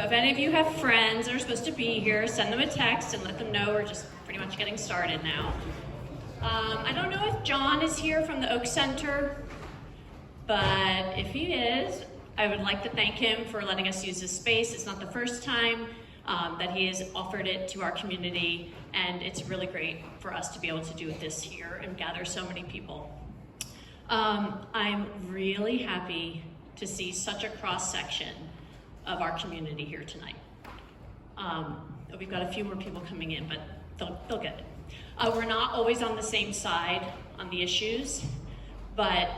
if any of you have friends that are supposed to be here, send them a text and let them know we're just pretty much getting started now. I don't know if John is here from the Oak Center, but if he is, I would like to thank him for letting us use this space. It's not the first time that he has offered it to our community, and it's really great for us to be able to do this here and gather so many people. I'm really happy to see such a cross-section of our community here tonight. We've got a few more people coming in, but they'll get it. We're not always on the same side on the issues, but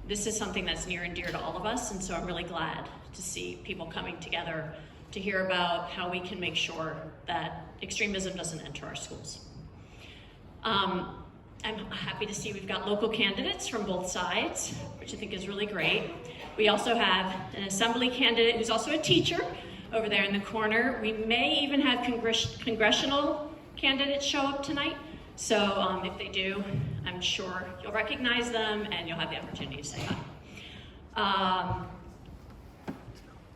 this is something that's near and dear to all of us, and so I'm really glad to see people coming together to hear about how we can make sure that extremism doesn't enter our schools. I'm happy to see we've got local candidates from both sides, which I think is really great. We also have an assembly candidate who's also a teacher over there in the corner. We may even have congressional candidates show up tonight. So if they do, I'm sure you'll recognize them and you'll have the opportunity to say hi.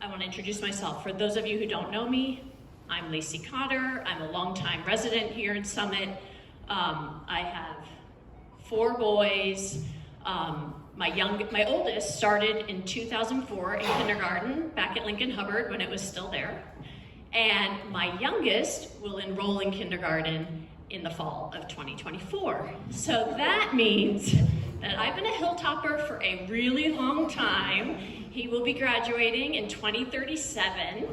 I want to introduce myself. For those of you who don't know me, I'm Lacey Cotter. I'm a longtime resident here in Summit. I have 4 boys. My oldest started in 2004 in kindergarten back at Lincoln Hubbard when it was still there. And my youngest will enroll in kindergarten in the fall of 2024. So that means that I've been a Hilltopper for a really long time. He will be graduating in 2037.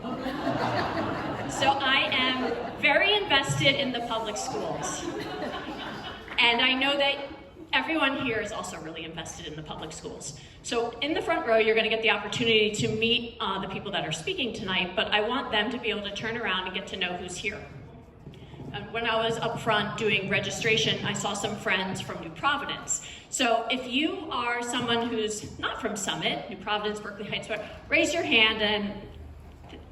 So I am very invested in the public schools. And I know that everyone here is also really invested in the public schools. So in the front row, you're going to get the opportunity to meet the people that are speaking tonight, but I want them to be able to turn around and get to know who's here. When I was up front doing registration, I saw some friends from New Providence. So if you are someone who's not from Summit, New Providence, Berkeley Heights, raise your hand, and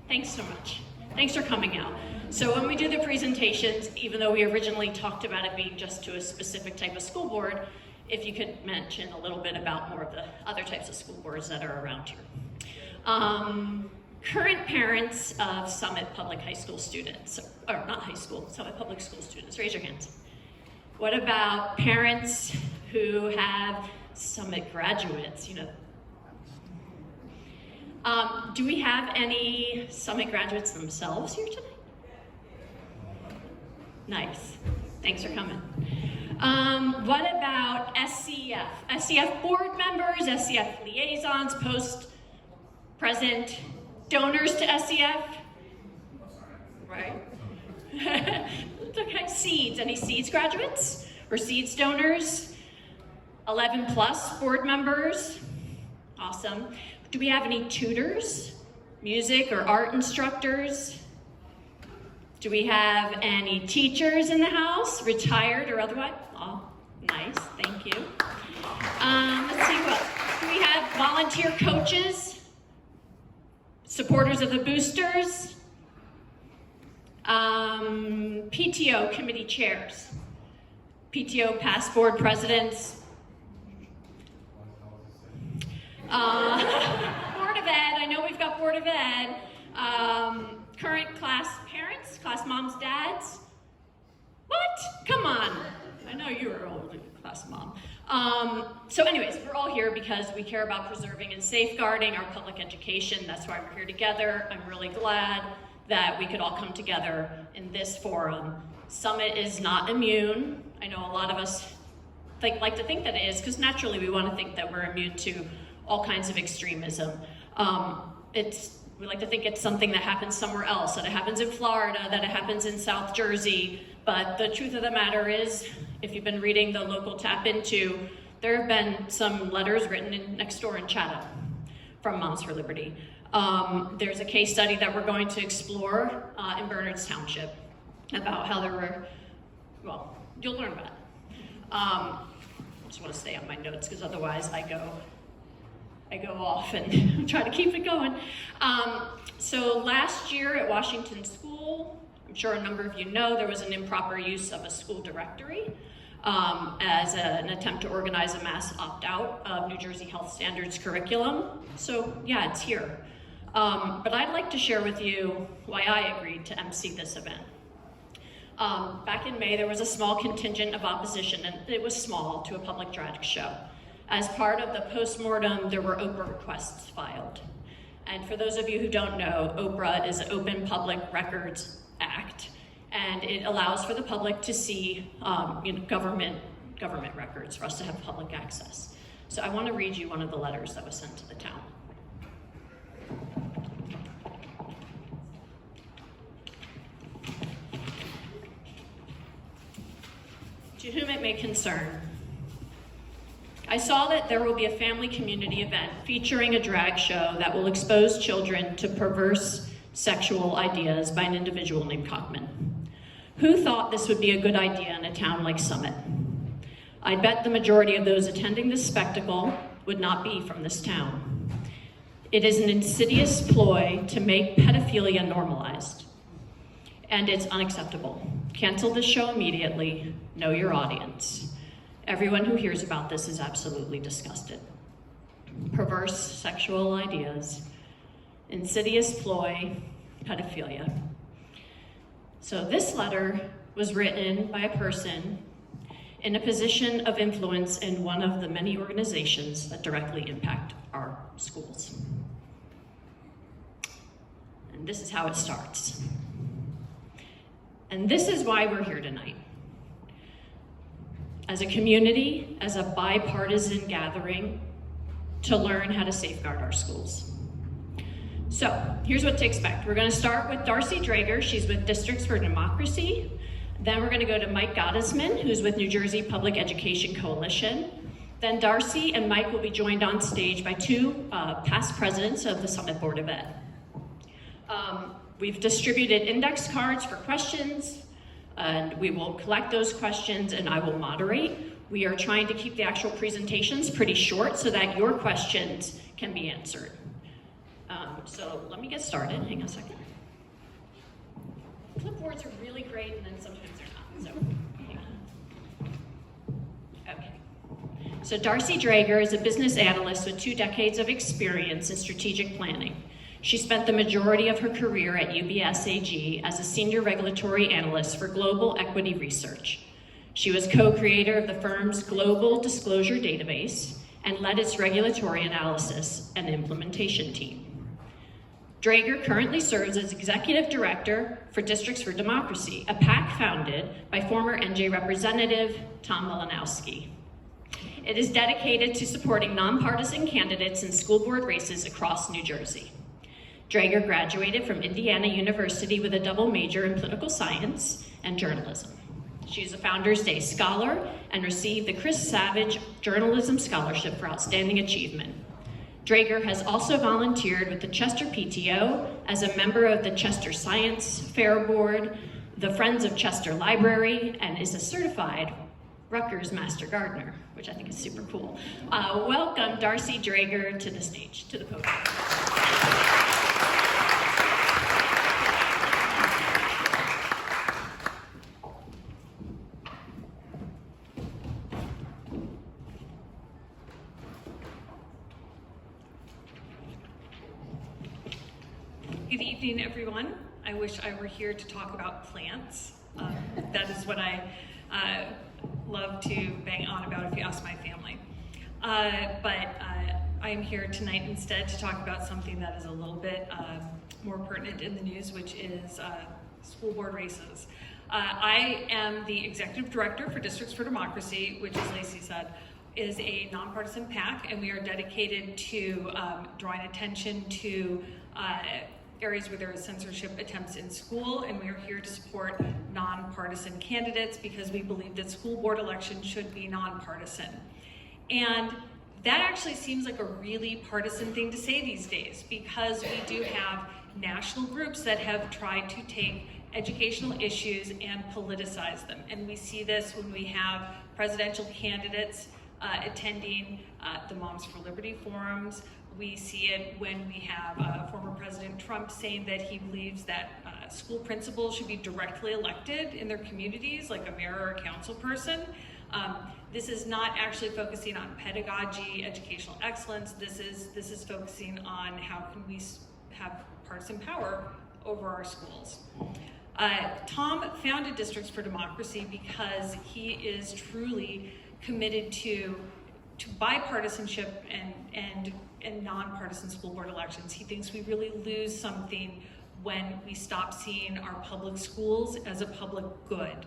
thanks so much. Thanks for coming out. So when we do the presentations, even though we originally talked about it being just to a specific type of school board, if you could mention a little bit about more of the other types of school boards that are around here. Current parents of Summit Public High School students, or not high school, Summit Public School students, raise your hands. What about parents who have Summit graduates, you know? Do we have any Summit graduates themselves here tonight? Nice, thanks for coming. What about SCF? SCF board members, SCF liaisons, post, present, donors to SCF? Right? Okay, seeds, any seeds graduates or seeds donors? 11 plus board members, awesome. Do we have any tutors, music or art instructors? Do we have any teachers in the house, retired or otherwise? Oh, nice, thank you. Let's see what, do we have volunteer coaches? Supporters of the boosters? PTO committee chairs? PTO past board presidents? Board of Ed, I know we've got Board of Ed. Current class parents, class moms, dads? What? Come on. I know you were old class mom. So anyways, we're all here because we care about preserving and safeguarding our public education. That's why we're here together. I'm really glad that we could all come together in this forum. Summit is not immune. I know a lot of us like to think that it is, because naturally we want to think that we're immune to all kinds of extremism. We like to think it's something that happens somewhere else, that it happens in Florida, that it happens in South Jersey. But the truth of the matter is, if you've been reading the local Tap Into, there have been some letters written next door in Chatham from Moms for Liberty. There's a case study that we're going to explore in Bernards Township about how there were, well, you'll learn about it. I just want to stay on my notes because otherwise I go off and try to keep it going. So last year at Washington School, I'm sure a number of you know, there was an improper use of a school directory as an attempt to organize a mass opt-out of New Jersey Health Standards curriculum. So yeah, it's here. But I'd like to share with you why I agreed to MC this event. Back in May, there was a small contingent of opposition, and it was small, to a public drag show. As part of the postmortem, there were Oprah requests filed. And for those of you who don't know, Oprah is an Open Public Records Act, and it allows for the public to see government records, for us to have public access. So I want to read you one of the letters that was sent to the town. To whom it may concern, I saw that there will be a family community event featuring a drag show that will expose children to perverse sexual ideas by an individual named Cockman. Who thought this would be a good idea in a town like Summit? I bet the majority of those attending this spectacle would not be from this town. It is an insidious ploy to make pedophilia normalized, and it's unacceptable. Cancel this show immediately. Know your audience. Everyone who hears about this is absolutely disgusted. Perverse sexual ideas, insidious ploy, pedophilia. So this letter was written by a person in a position of influence in one of the many organizations that directly impact our schools. And this is how it starts. And this is why we're here tonight. As a community, as a bipartisan gathering, to learn how to safeguard our schools. So, here's what to expect. We're gonna start with Darcy Drager. She's with Districts for Democracy. Then we're gonna go to Mike Gottesman, who's with New Jersey Public Education Coalition. Then Darcy and Mike will be joined on stage by two past presidents of the Summit Board of Ed. We've distributed index cards for questions, and we will collect those questions and I will moderate. We are trying to keep the actual presentations pretty short so that your questions can be answered. So let me get started. Hang on a second. Clipboards are really great, and then sometimes they're not. So, hang on. Okay. So Darcy Drager is a business analyst with 2 decades of experience in strategic planning. She spent the majority of her career at UBS AG as a senior regulatory analyst for global equity research. She was co-creator of the firm's global disclosure database and led its regulatory analysis and implementation team. Drager currently serves as executive director for Districts for Democracy, a PAC founded by former NJ Representative Tom Malinowski. It is dedicated to supporting nonpartisan candidates in school board races across New Jersey. Drager graduated from Indiana University with a double major in political science and journalism. She is a Founders Day Scholar and received the Chris Savage Journalism Scholarship for Outstanding Achievement. Drager has also volunteered with the Chester PTO as a member of the Chester Science Fair Board, the Friends of Chester Library, and is a certified Rutgers Master Gardener, which I think is super cool. Welcome Darcy Drager to the stage, to the podium. Good evening, everyone. I wish I were here to talk about plants. That is what I love to bang on about if you ask my family. But I am here tonight instead to talk about something that is a little bit more pertinent in the news, which is school board races. I am the executive director for Districts for Democracy, which, as Lacey said, is a nonpartisan PAC, and we are dedicated to drawing attention to areas where there is censorship attempts in school, and we are here to support nonpartisan candidates because we believe that school board elections should be nonpartisan. And that actually seems like a really partisan thing to say these days, because we do have national groups that have tried to take educational issues and politicize them. And we see this when we have presidential candidates attending the Moms for Liberty forums. We see it when we have former President Trump saying that he believes that school principals should be directly elected in their communities, like a mayor or a council person. This is not actually focusing on pedagogy, educational excellence. This is focusing on how can we have partisan power over our schools. Tom founded Districts for Democracy because he is truly committed to bipartisanship and nonpartisan school board elections. He thinks we really lose something when we stop seeing our public schools as a public good.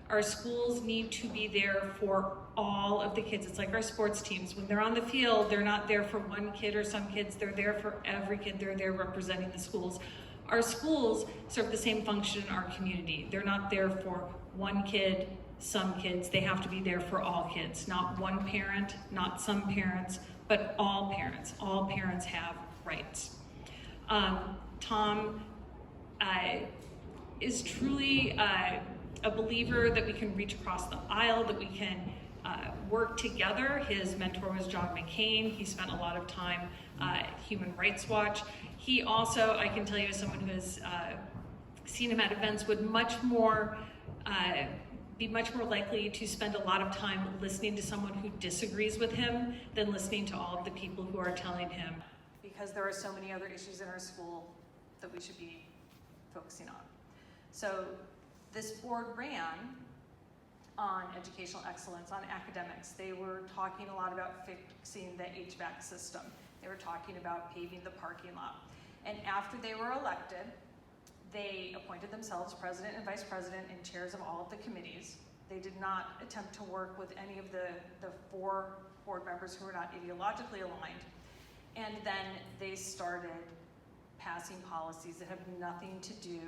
Our schools need to be there for all of the kids. It's like our sports teams. When they're on the field, they're not there for one kid or some kids. They're there for every kid. They're there representing the schools. Our schools serve the same function in our community. They're not there for one kid, some kids. They have to be there for all kids, not one parent, not some parents, but all parents. All parents have rights. Tom is truly a believer that we can reach across the aisle, that we can work together. His mentor was John McCain. He spent a lot of time at Human Rights Watch. He also, I can tell you as someone who has seen him at events, would be much more likely to spend a lot of time listening to someone who disagrees with him than listening to all of the people who are telling him. Because there are so many other issues in our school that we should be focusing on. So this board ran on educational excellence, on academics. They were talking a lot about fixing the HVAC system. They were talking about paving the parking lot. And after they were elected, they appointed themselves president and vice president and chairs of all of the committees. They did not attempt to work with any of the 4 board members who were not ideologically aligned. And then they started passing policies that have nothing to do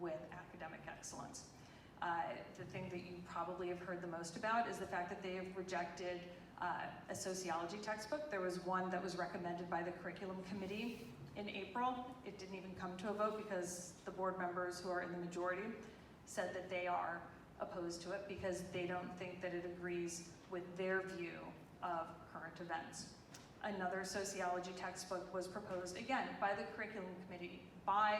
with academic excellence. The thing that you probably have heard the most about is the fact that they have rejected a sociology textbook. There was one that was recommended by the curriculum committee in April. It didn't even come to a vote because the board members who are in the majority said that they are opposed to it because they don't think that it agrees with their view of current events. Another sociology textbook was proposed, again, by the curriculum committee, by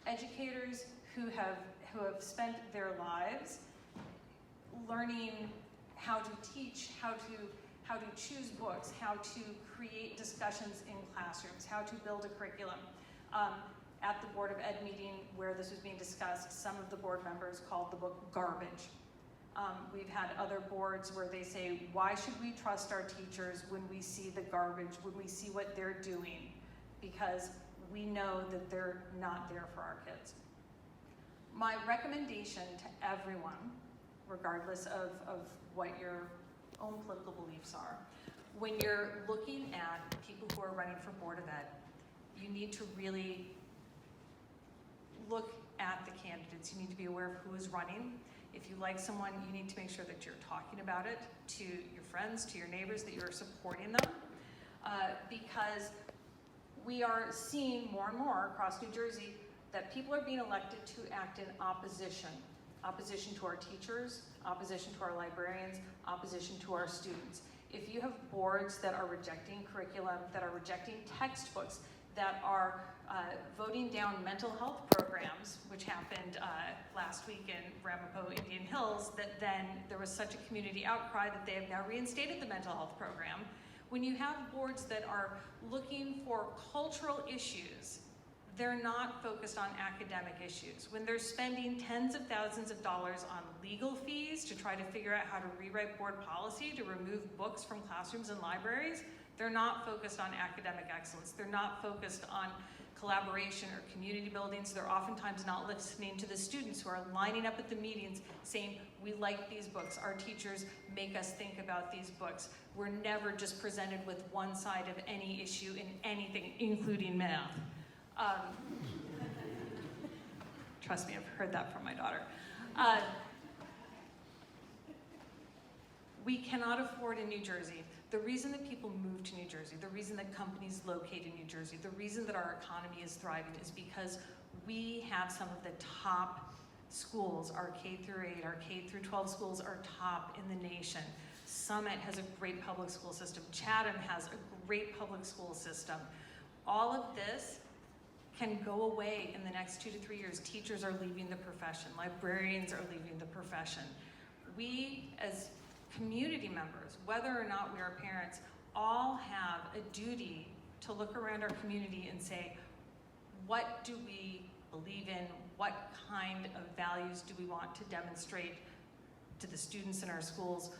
educators who have spent their lives learning how to teach, how to choose books, how to create discussions in classrooms, how to build a curriculum. At the Board of Ed meeting where this was being discussed, some of the board members called the book garbage. We've had other boards where they say, why should we trust our teachers when we see the garbage, when we see what they're doing? Because we know that they're not there for our kids. My recommendation to everyone, regardless of what your own political beliefs are, when you're looking at people who are running for Board of Ed, you need to really look at the candidates. You need to be aware of who is running. If you like someone, you need to make sure that you're talking about it to your friends, to your neighbors, that you're supporting them. Because we are seeing more and more across New Jersey that people are being elected to act in opposition. Opposition to our teachers, opposition to our librarians, opposition to our students. If you have boards that are rejecting curriculum, that are rejecting textbooks, that are voting down mental health programs, which happened last week in Ramapo, Indian Hills, that then there was such a community outcry that they have now reinstated the mental health program. When you have boards that are looking for cultural issues, they're not focused on academic issues. When they're spending tens of thousands of dollars on legal fees to try to figure out how to rewrite board policy to remove books from classrooms and libraries, they're not focused on academic excellence. They're not focused on collaboration or community building, so they're oftentimes not listening to the students who are lining up at the meetings saying, we like these books, our teachers make us think about these books. We're never just presented with one side of any issue in anything, including math. Trust me, I've heard that from my daughter. We cannot afford in New Jersey. The reason that people move to New Jersey, the reason that companies locate in New Jersey, the reason that our economy is thriving is because we have some of the top schools. Our K through 8, our K through 12 schools are top in the nation. Summit has a great public school system. Chatham has a great public school system. All of this can go away in the next 2 to 3 years. Teachers are leaving the profession. Librarians are leaving the profession. We, as community members, whether or not we are parents, all have a duty to look around our community and say, what do we believe in? What kind of values do we want to demonstrate to the students in our schools?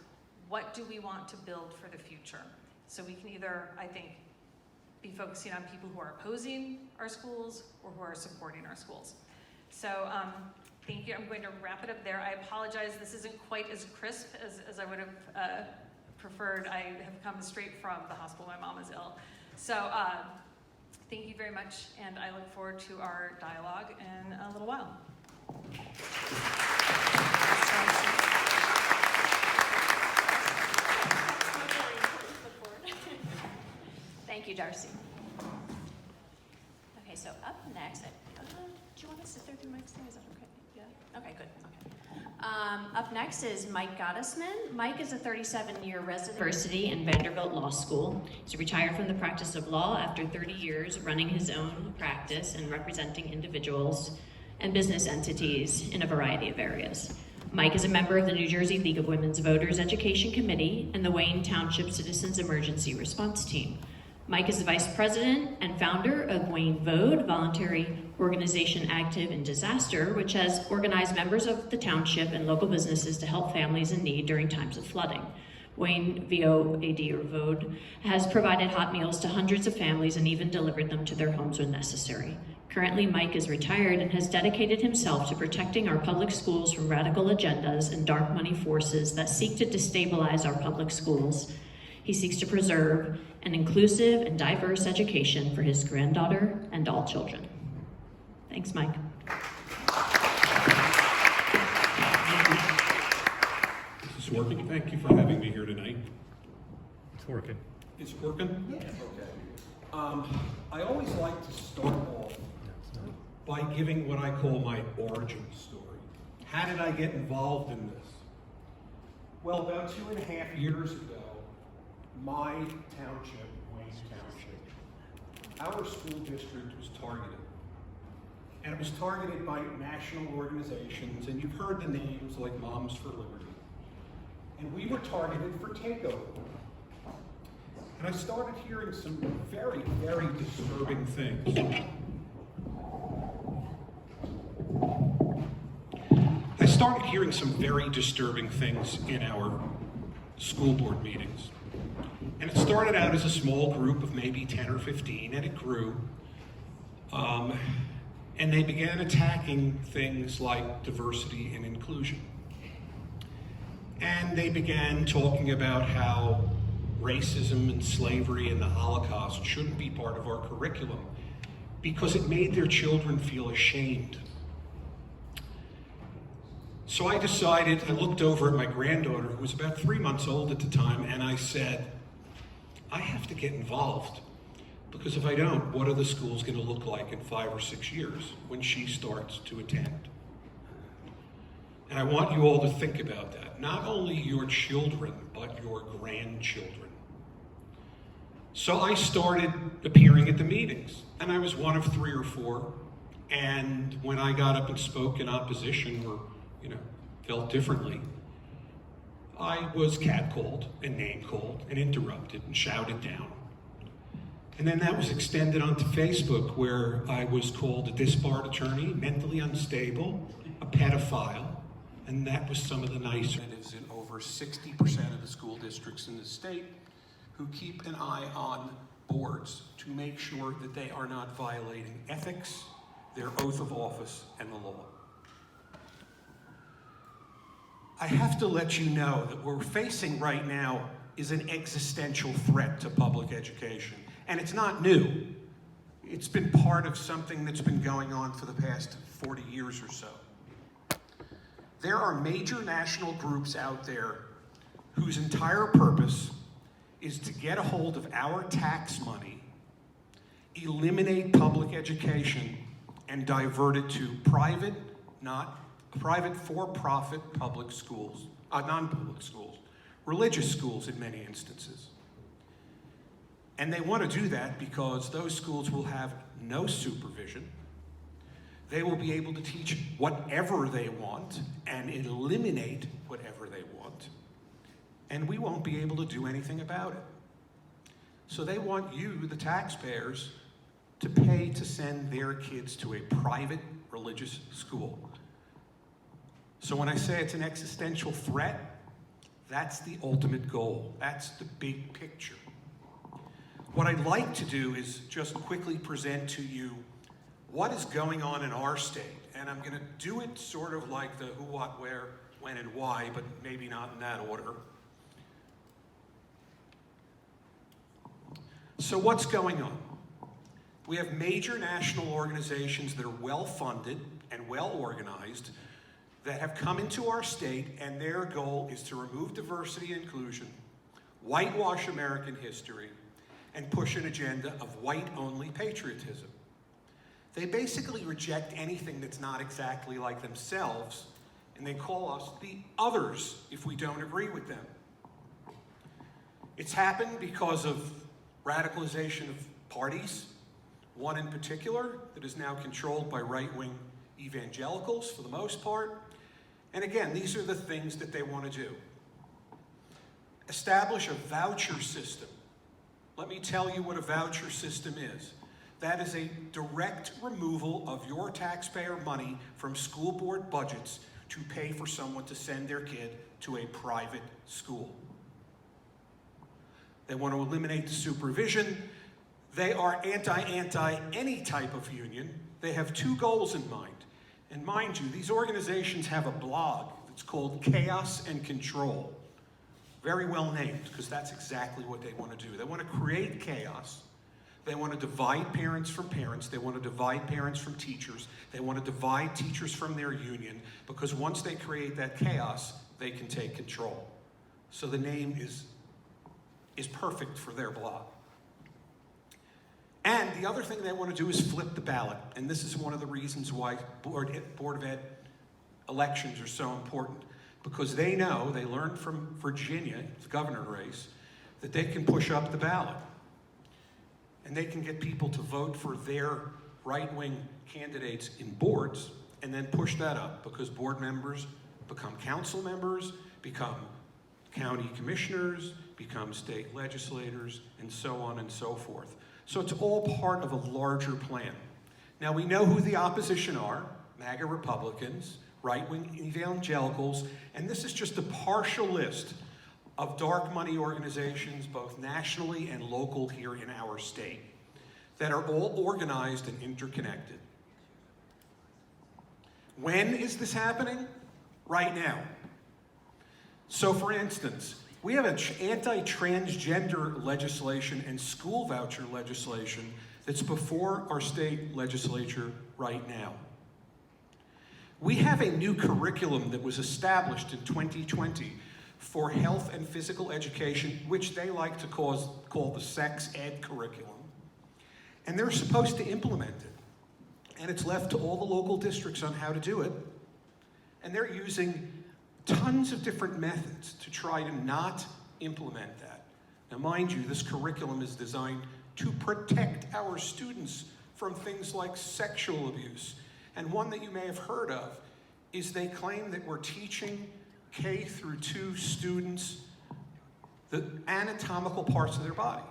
What do we want to build for the future? So we can either, I think, be focusing on people who are opposing our schools or who are supporting our schools. So thank you. I'm going to wrap it up there. I apologize. This isn't quite as crisp as I would have preferred. I have come straight from the hospital. My mom is ill. So thank you very much, and I look forward to our dialogue in a little while. Thank you, Darcy. Okay, so up next, do you want to sit there through Mike's thing? Is that okay? Yeah? Okay, good. Okay. Up next is Mike Gottesman. Mike is a 37-year resident university and Vanderbilt Law School. He's retired from the practice of law after 30 years running his own practice and representing individuals and business entities in a variety of areas. Mike is a member of the New Jersey League of Women's Voters Education Committee and the Wayne Township Citizens Emergency Response Team. Mike is the vice president and founder of Wayne Vote, voluntary organization active in disaster, which has organized members of the township and local businesses to help families in need during times of flooding. Wayne VOAD or VOAD has provided hot meals to hundreds of families and even delivered them to their homes when necessary. Currently, Mike is retired and has dedicated himself to protecting our public schools from radical agendas and dark money forces that seek to destabilize our public schools. He seeks to preserve an inclusive and diverse education for his granddaughter and all children. Thanks, Mike. Is this working? Thank you for having me here tonight. It's working. It's working? Yeah. Okay. I always like to start off by giving what I call my origin story. How did I get involved in this? Well, about 2.5 years ago, my township, Wayne Township, our school district was targeted. And it was targeted by national organizations, and you've heard the names like Moms for Liberty. And we were targeted for takeover. And I started hearing some very, very disturbing things. I started hearing some very disturbing things in our school board meetings. And it started out as a small group of maybe 10 or 15, and it grew. And they began attacking things like diversity and inclusion. And they began talking about how racism and slavery and the Holocaust shouldn't be part of our curriculum because it made their children feel ashamed. So I decided, I looked over at my granddaughter, who was about 3 months old at the time, and I said, I have to get involved. Because if I don't, what are the schools going to look like in 5 or 6 years when she starts to attend? And I want you all to think about that. Not only your children, but your grandchildren. So I started appearing at the meetings, and I was one of 3 or 4. And when I got up and spoke in opposition or, felt differently, I was catcalled and name-called and interrupted and shouted down. And then that was extended onto Facebook, where I was called a disbarred attorney, mentally unstable, a pedophile, and that was some of the nicer. In over 60% of the school districts in the state who keep an eye on boards to make sure that they are not violating ethics, their oath of office, and the law. I have to let you know that what we're facing right now is an existential threat to public education. And it's not new. It's been part of something that's been going on for the past 40 years or so. There are major national groups out there whose entire purpose is to get a hold of our tax money, eliminate public education, and divert it to private for-profit public schools, non-public schools, religious schools in many instances. And they want to do that because those schools will have no supervision. They will be able to teach whatever they want and eliminate whatever they want. And we won't be able to do anything about it. So they want you, the taxpayers, to pay to send their kids to a private religious school. So when I say it's an existential threat, that's the ultimate goal. That's the big picture. What I'd like to do is just quickly present to you what is going on in our state. And I'm going to do it sort of like the who, what, where, when, and why, but maybe not in that order. So what's going on? We have major national organizations that are well-funded and well-organized that have come into our state, and their goal is to remove diversity and inclusion, whitewash American history, and push an agenda of white-only patriotism. They basically reject anything that's not exactly like themselves, and they call us the others if we don't agree with them. It's happened because of radicalization of parties, one in particular that is now controlled by right-wing evangelicals for the most part. And again, these are the things that they want to do. Establish a voucher system. Let me tell you what a voucher system is. That is a direct removal of your taxpayer money from school board budgets to pay for someone to send their kid to a private school. They want to eliminate the supervision. They are anti any type of union. They have two goals in mind. And mind you, these organizations have a blog that's called Chaos and Control. Very well named, because that's exactly what they want to do. They want to create chaos. They want to divide parents from parents. They want to divide parents from teachers. They want to divide teachers from their union, because once they create that chaos, they can take control. So the name is perfect for their blog. And the other thing they want to do is flip the ballot. And this is one of the reasons why Board of Ed elections are so important. Because they know, they learned from Virginia, the governor race, that they can push up the ballot. And they can get people to vote for their right-wing candidates in boards, and then push that up, because board members become council members, become county commissioners, become state legislators, and so on and so forth. So it's all part of a larger plan. Now we know who the opposition are: MAGA Republicans, right-wing evangelicals, and this is just a partial list of dark money organizations, both nationally and local here in our state, that are all organized and interconnected. When is this happening? Right now. So for instance, we have an anti-transgender legislation and school voucher legislation that's before our state legislature right now. We have a new curriculum that was established in 2020 for health and physical education, which they like to call the sex ed curriculum. And they're supposed to implement it. And it's left to all the local districts on how to do it. And they're using tons of different methods to try to not implement that. Now mind you, this curriculum is designed to protect our students from things like sexual abuse. And one that you may have heard of is they claim that we're teaching K through 2 students the anatomical parts of their body.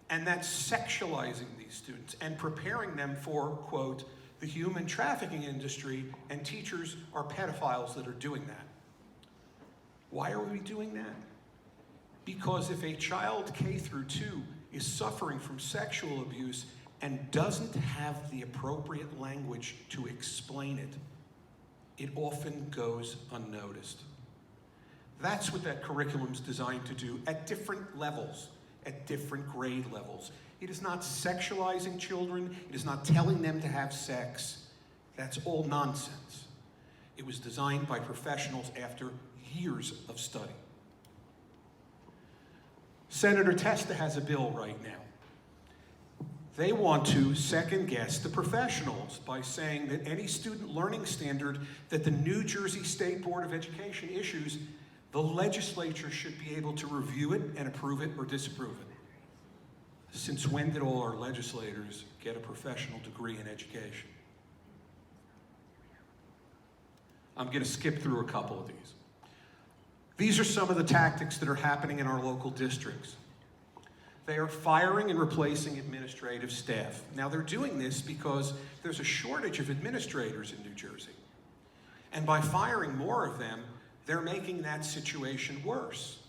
And that's sexualizing these students and preparing them for, quote, the human trafficking industry, and teachers are pedophiles that are doing that. Why are we doing that? Because if a child K through 2 is suffering from sexual abuse and doesn't have the appropriate language to explain it, it often goes unnoticed. That's what that curriculum's designed to do at different levels, at different grade levels. It is not sexualizing children. It is not telling them to have sex. That's all nonsense. It was designed by professionals after years of study. Senator Testa has a bill right now. They want to second-guess the professionals by saying that any student learning standard that the New Jersey State Board of Education issues, the legislature should be able to review it and approve it or disapprove it. Since when did all our legislators get a professional degree in education? I'm going to skip through a couple of these. These are some of the tactics that are happening in our local districts. They are firing and replacing administrative staff. Now, they're doing this because there's a shortage of administrators in New Jersey. And by firing more of them, they're making that situation worse,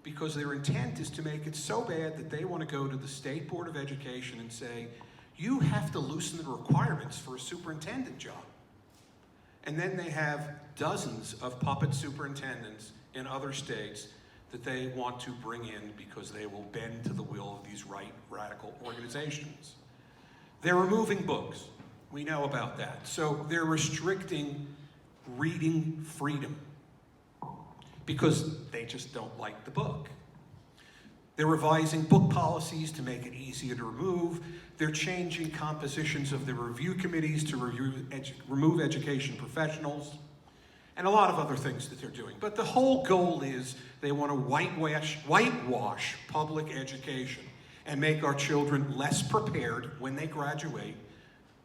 because their intent is to make it so bad that they want to go to the State Board of Education and say, you have to loosen the requirements for a superintendent job. And then they have dozens of puppet superintendents in other states that they want to bring in because they will bend to the will of these right radical organizations. They're removing books. We know about that. So they're restricting reading freedom because they just don't like the book. They're revising book policies to make it easier to remove. They're changing compositions of the review committees to remove education professionals, and a lot of other things that they're doing. But the whole goal is they want to whitewash public education and make our children less prepared when they graduate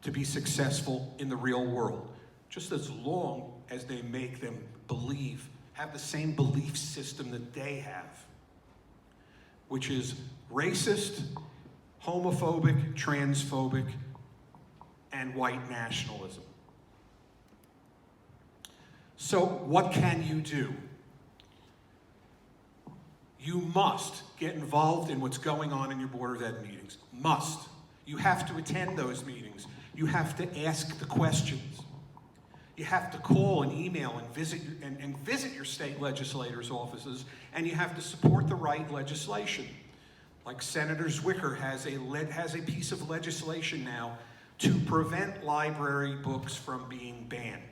to be successful in the real world, just as long as they make them have the same belief system that they have, which is racist, homophobic, transphobic, and white nationalism. So what can you do? You must get involved in what's going on in your Board of Ed meetings. Must. You have to attend those meetings. You have to ask the questions. You have to call and email and visit your state legislators' offices, and you have to support the right legislation. Like Senator Zwicker has a piece of legislation now to prevent library books from being banned.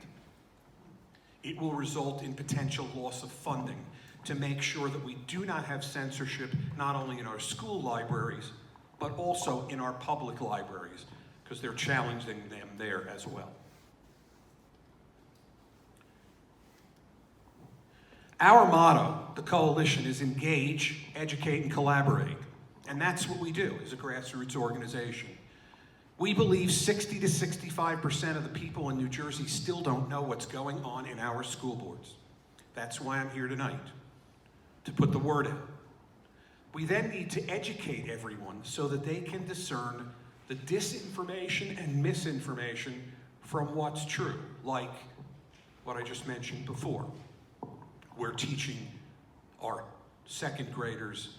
It will result in potential loss of funding to make sure that we do not have censorship, not only in our school libraries, but also in our public libraries, because they're challenging them there as well. Our motto, the coalition, is engage, educate, and collaborate. And that's what we do as a grassroots organization. We believe 60 to 65% of the people in New Jersey still don't know what's going on in our school boards. That's why I'm here tonight, to put the word out. We then need to educate everyone so that they can discern the disinformation and misinformation from what's true, like what I just mentioned before. We're teaching our second graders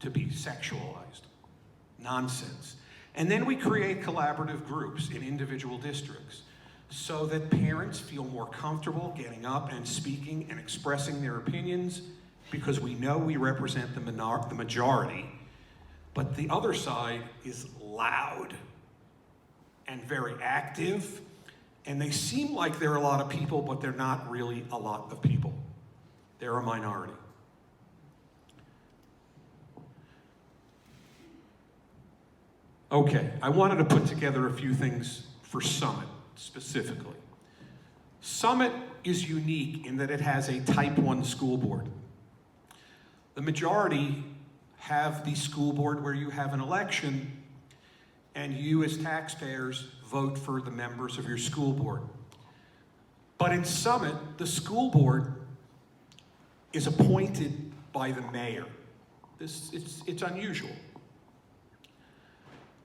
to be sexualized. Nonsense. And then we create collaborative groups in individual districts so that parents feel more comfortable getting up and speaking and expressing their opinions, because we know we represent the majority, but the other side is loud and very active, and they seem like they're a lot of people, but they're not really a lot of people. They're a minority. Okay, I wanted to put together a few things for Summit specifically. Summit is unique in that it has a Type 1 school board. The majority have the school board where you have an election and you as taxpayers vote for the members of your school board. But in Summit, the school board is appointed by the mayor. It's unusual.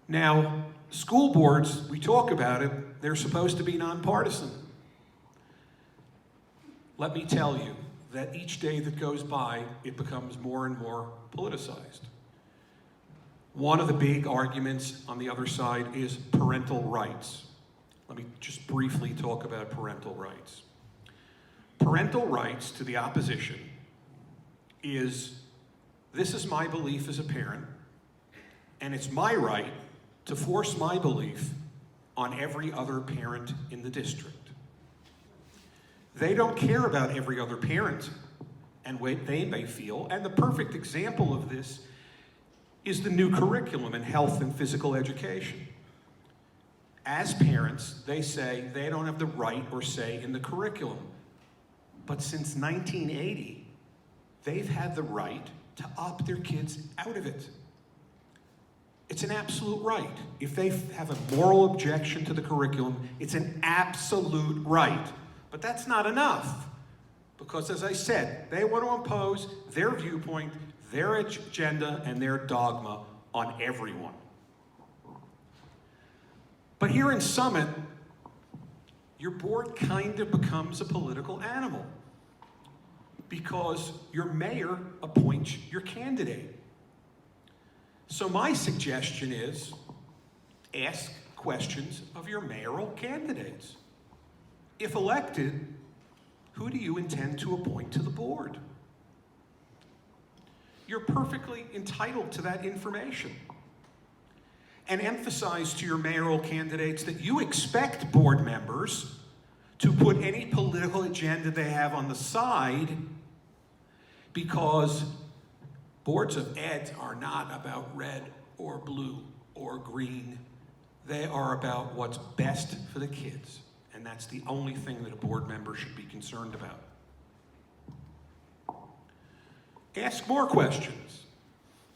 Now, school boards, we talk about it, they're supposed to be nonpartisan. Let me tell you that each day that goes by, it becomes more and more politicized. One of the big arguments on the other side is parental rights. Let me just briefly talk about parental rights. Parental rights to the opposition is, this is my belief as a parent, and it's my right to force my belief on every other parent in the district. They don't care about every other parent and what they may feel, and the perfect example of this is the new curriculum in health and physical education. As parents, they say they don't have the right or say in the curriculum. But since 1980, they've had the right to opt their kids out of it. It's an absolute right. If they have a moral objection to the curriculum, it's an absolute right. But that's not enough, because as I said, they want to impose their viewpoint, their agenda and their dogma on everyone. But here in Summit, your board kind of becomes a political animal because your mayor appoints your candidate. So my suggestion is ask questions of your mayoral candidates. If elected, who do you intend to appoint to the board? You're perfectly entitled to that information. And emphasize to your mayoral candidates that you expect board members to put any political agenda they have on the side, because boards of ed are not about red or blue or green. They are about what's best for the kids. And that's the only thing that a board member should be concerned about. Ask more questions.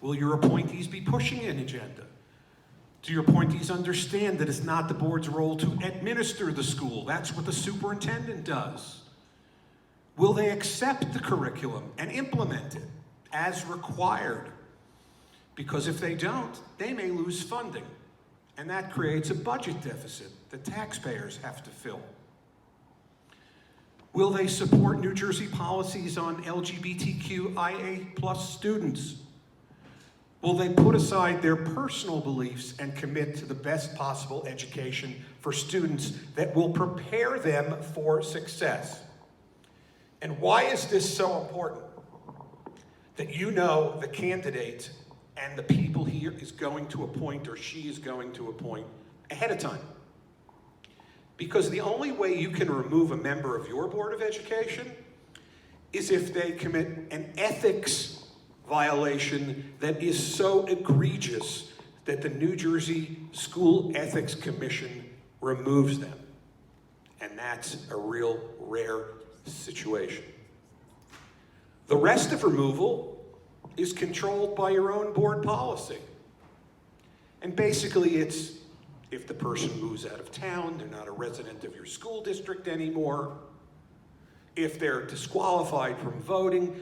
Will your appointees be pushing an agenda? Do your appointees understand that it's not the board's role to administer the school? That's what the superintendent does. Will they accept the curriculum and implement it as required? Because if they don't, they may lose funding. And that creates a budget deficit that taxpayers have to fill. Will they support New Jersey policies on LGBTQIA+ students? Will they put aside their personal beliefs and commit to the best possible education for students that will prepare them for success? And why is this so important? That you know the candidate and the people he is going to appoint or she is going to appoint ahead of time. Because the only way you can remove a member of your Board of Education is if they commit an ethics violation that is so egregious that the New Jersey School Ethics Commission removes them. And that's a real rare situation. The rest of removal is controlled by your own board policy. And basically it's if the person moves out of town, they're not a resident of your school district anymore, if they're disqualified from voting.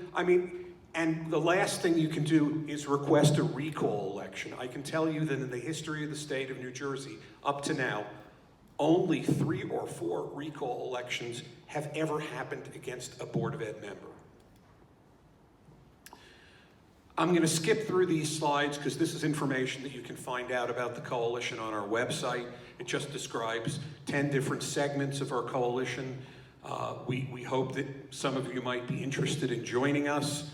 And the last thing you can do is request a recall election. I can tell you that in the history of the state of New Jersey, up to now, only 3 or 4 recall elections have ever happened against a Board of Ed member. I'm going to skip through these slides because this is information that you can find out about the coalition on our website. It just describes 10 different segments of our coalition. We hope that some of you might be interested in joining us.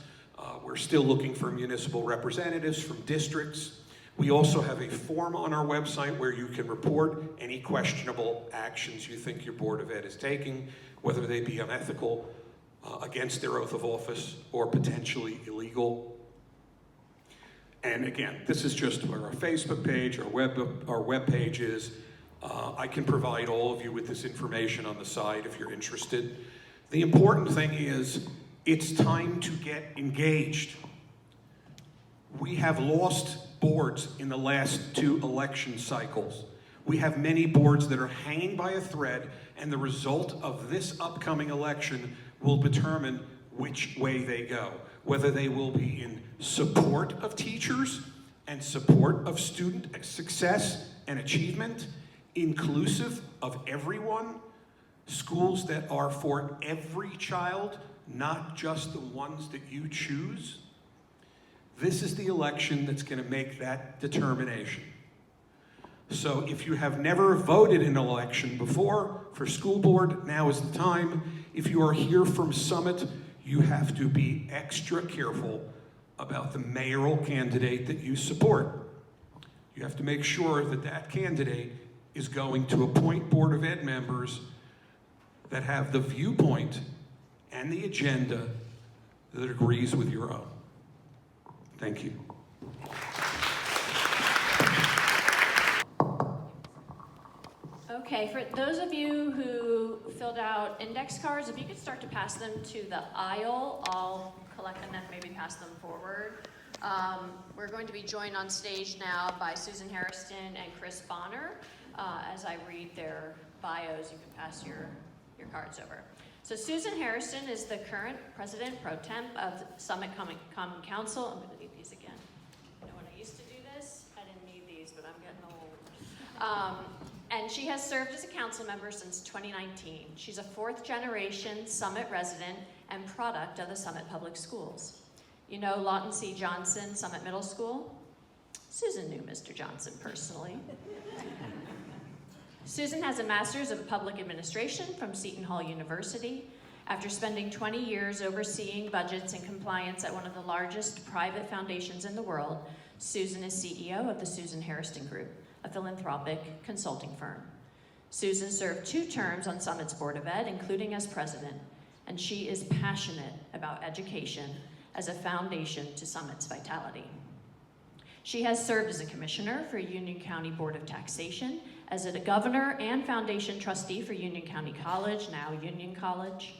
We're still looking for municipal representatives from districts. We also have a form on our website where you can report any questionable actions you think your Board of Ed is taking, whether they be unethical, against their oath of office, or potentially illegal. And again, this is just where our Facebook page, our web page is. I can provide all of you with this information on the side if you're interested. The important thing is, it's time to get engaged. We have lost boards in the last 2 election cycles. We have many boards that are hanging by a thread, and the result of this upcoming election will determine which way they go. Whether they will be in support of teachers and support of student success and achievement, inclusive of everyone, schools that are for every child, not just the ones that you choose. This is the election that's going to make that determination. So if you have never voted in an election before for school board, now is the time. If you are here from Summit, you have to be extra careful about the mayoral candidate that you support. You have to make sure that that candidate is going to appoint Board of Ed members that have the viewpoint and the agenda that agrees with your own. Thank you. Okay, for those of you who filled out index cards, if you could start to pass them to the aisle, I'll collect them and maybe pass them forward. We're going to be joined on stage now by Susan Harrison and Chris Bonner. As I read their bios, you can pass your cards over. So Susan Harrison is the current president pro temp of Summit Common Council. I'm going to need these again. You know, when I used to do this, I didn't need these, but I'm getting old. And she has served as a council member since 2019. She's a fourth generation Summit resident and product of the Summit Public Schools. You know Lawton C. Johnson, Summit Middle School? Susan knew Mr. Johnson personally. Susan has a master's of public administration from Seton Hall University. After spending 20 years overseeing budgets and compliance at one of the largest private foundations in the world, Susan is CEO of the Susan Harrison Group, a philanthropic consulting firm. Susan served 2 terms on Summit's Board of Ed, including as president, and she is passionate about education as a foundation to Summit's vitality. She has served as a commissioner for Union County Board of Taxation, as a governor and foundation trustee for Union County College, now Union College,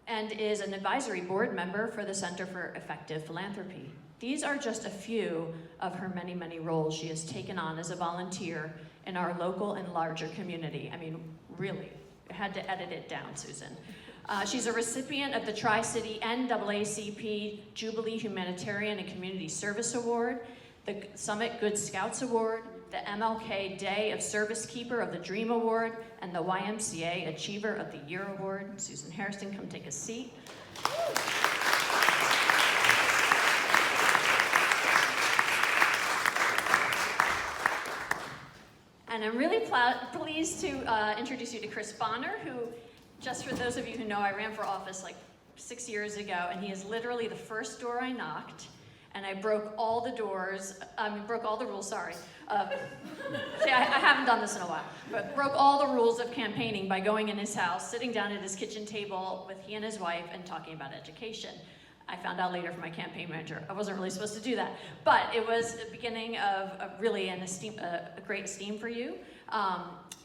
and is an advisory board member for the Center for Effective Philanthropy. These are just a few of her many, many roles she has taken on as a volunteer in our local and larger community. I mean, really, I had to edit it down, Susan. She's a recipient of the Tri-City NAACP Jubilee Humanitarian and Community Service Award, the Summit Good Scouts Award, the MLK Day of Service Keeper of the Dream Award, and the YMCA Achiever of the Year Award. Susan Harrison, come take a seat. And I'm really pleased to introduce you to Chris Bonner, who, just for those of you who know, I ran for office like 6 years ago, and he is literally the first door I knocked, and I broke all the rules, sorry. See, I haven't done this in a while, but broke all the rules of campaigning by going in his house, sitting down at his kitchen table with he and his wife and talking about education. I found out later from my campaign manager, I wasn't really supposed to do that, but it was the beginning of really a great esteem for you.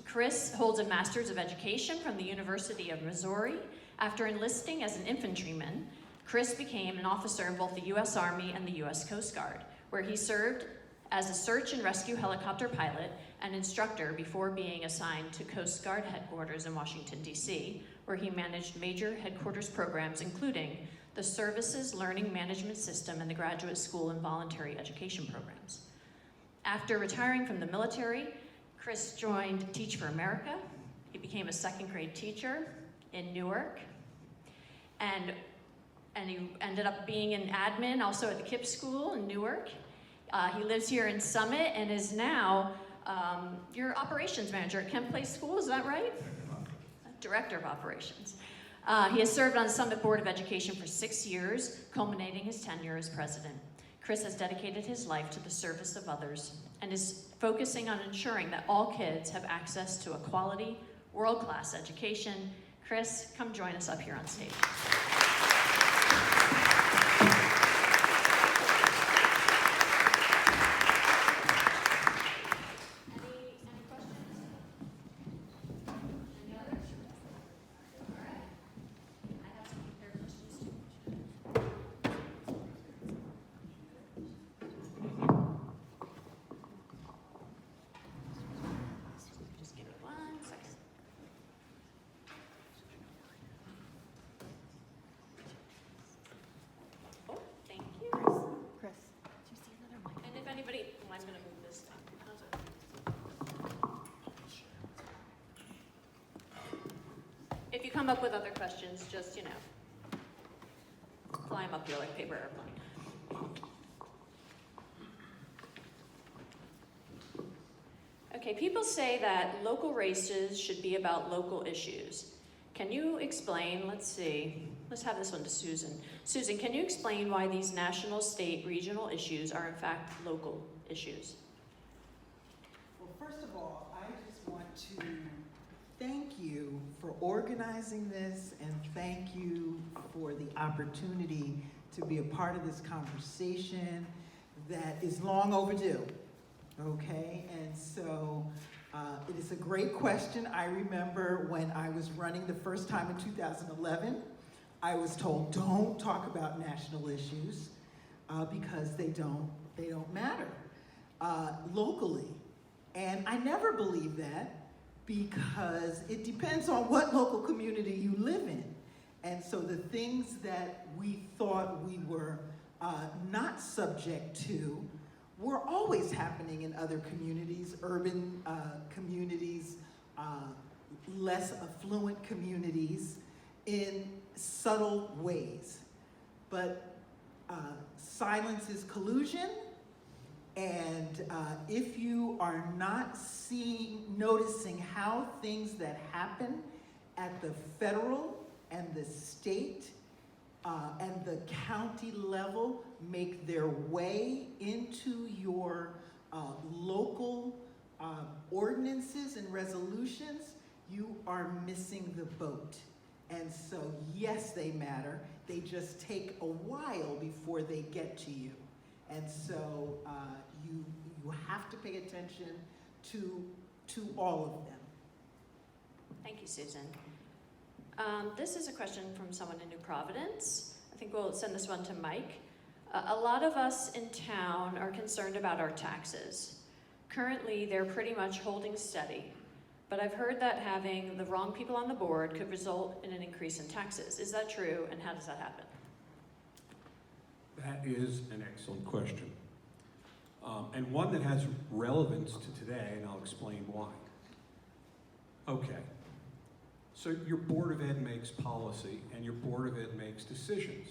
Chris holds a Master's of Education from the University of Missouri. After enlisting as an infantryman, Chris became an officer in both the U.S. Army and the U.S. Coast Guard, where he served as a search and rescue helicopter pilot and instructor before being assigned to Coast Guard headquarters in Washington, D.C., where he managed major headquarters programs, including the Services Learning Management System and the Graduate School and Voluntary Education programs. After retiring from the military, Chris joined Teach for America. He became a second-grade teacher in Newark, and he ended up being an admin also at the KIPP School in Newark. He lives here in Summit and is now your operations manager at Kent Place School, is that right? Director of Operations. He has served on the Summit Board of Education for 6 years, culminating his tenure as president. Chris has dedicated his life to the service of others and is focusing on ensuring that all kids have access to a quality, world-class education. Chris, come join us up here on stage. If you come up with other questions, just, fly them up here like paper airplane. Okay, people say that local races should be about local issues. Can you explain, let's have this one to Susan. Susan, can you explain why these national, state, regional issues are in fact local issues? Well, first of all, I just want to thank you for organizing this and thank you for the opportunity to be a part of this conversation that is long overdue, okay? And so it is a great question. I remember when I was running the first time in 2011, I was told, don't talk about national issues because they don't matter locally. And I never believed that because it depends on what local community you live in. And so the things that we thought we were not subject to were always happening in other communities, urban communities, less affluent communities, in subtle ways. But silence is collusion, and if you are not noticing how things that happen at the federal and the state and the county level make their way into your local ordinances and resolutions, you are missing the boat. And so, yes, they matter. They just take a while before they get to you. And so you have to pay attention to all of them. Thank you, Susan. This is a question from someone in New Providence. I think we'll send this one to Mike. A lot of us in town are concerned about our taxes. Currently, they're pretty much holding steady, but I've heard that having the wrong people on the board could result in an increase in taxes. Is that true, and how does that happen? That is an excellent question, and one that has relevance to today, and I'll explain why. Okay, so your Board of Ed makes policy, and your Board of Ed makes decisions.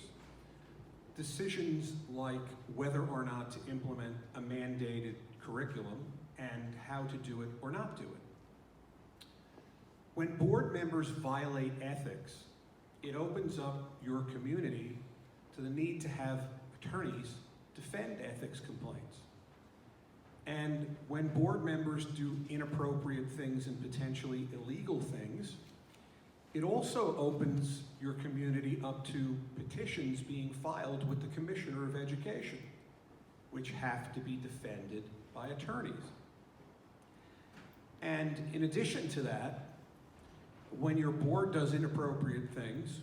Decisions like whether or not to implement a mandated curriculum and how to do it or not do it. When board members violate ethics, it opens up your community to the need to have attorneys defend ethics complaints. And when board members do inappropriate things and potentially illegal things, it also opens your community up to petitions being filed with the Commissioner of Education, which have to be defended by attorneys. And in addition to that, when your board does inappropriate things,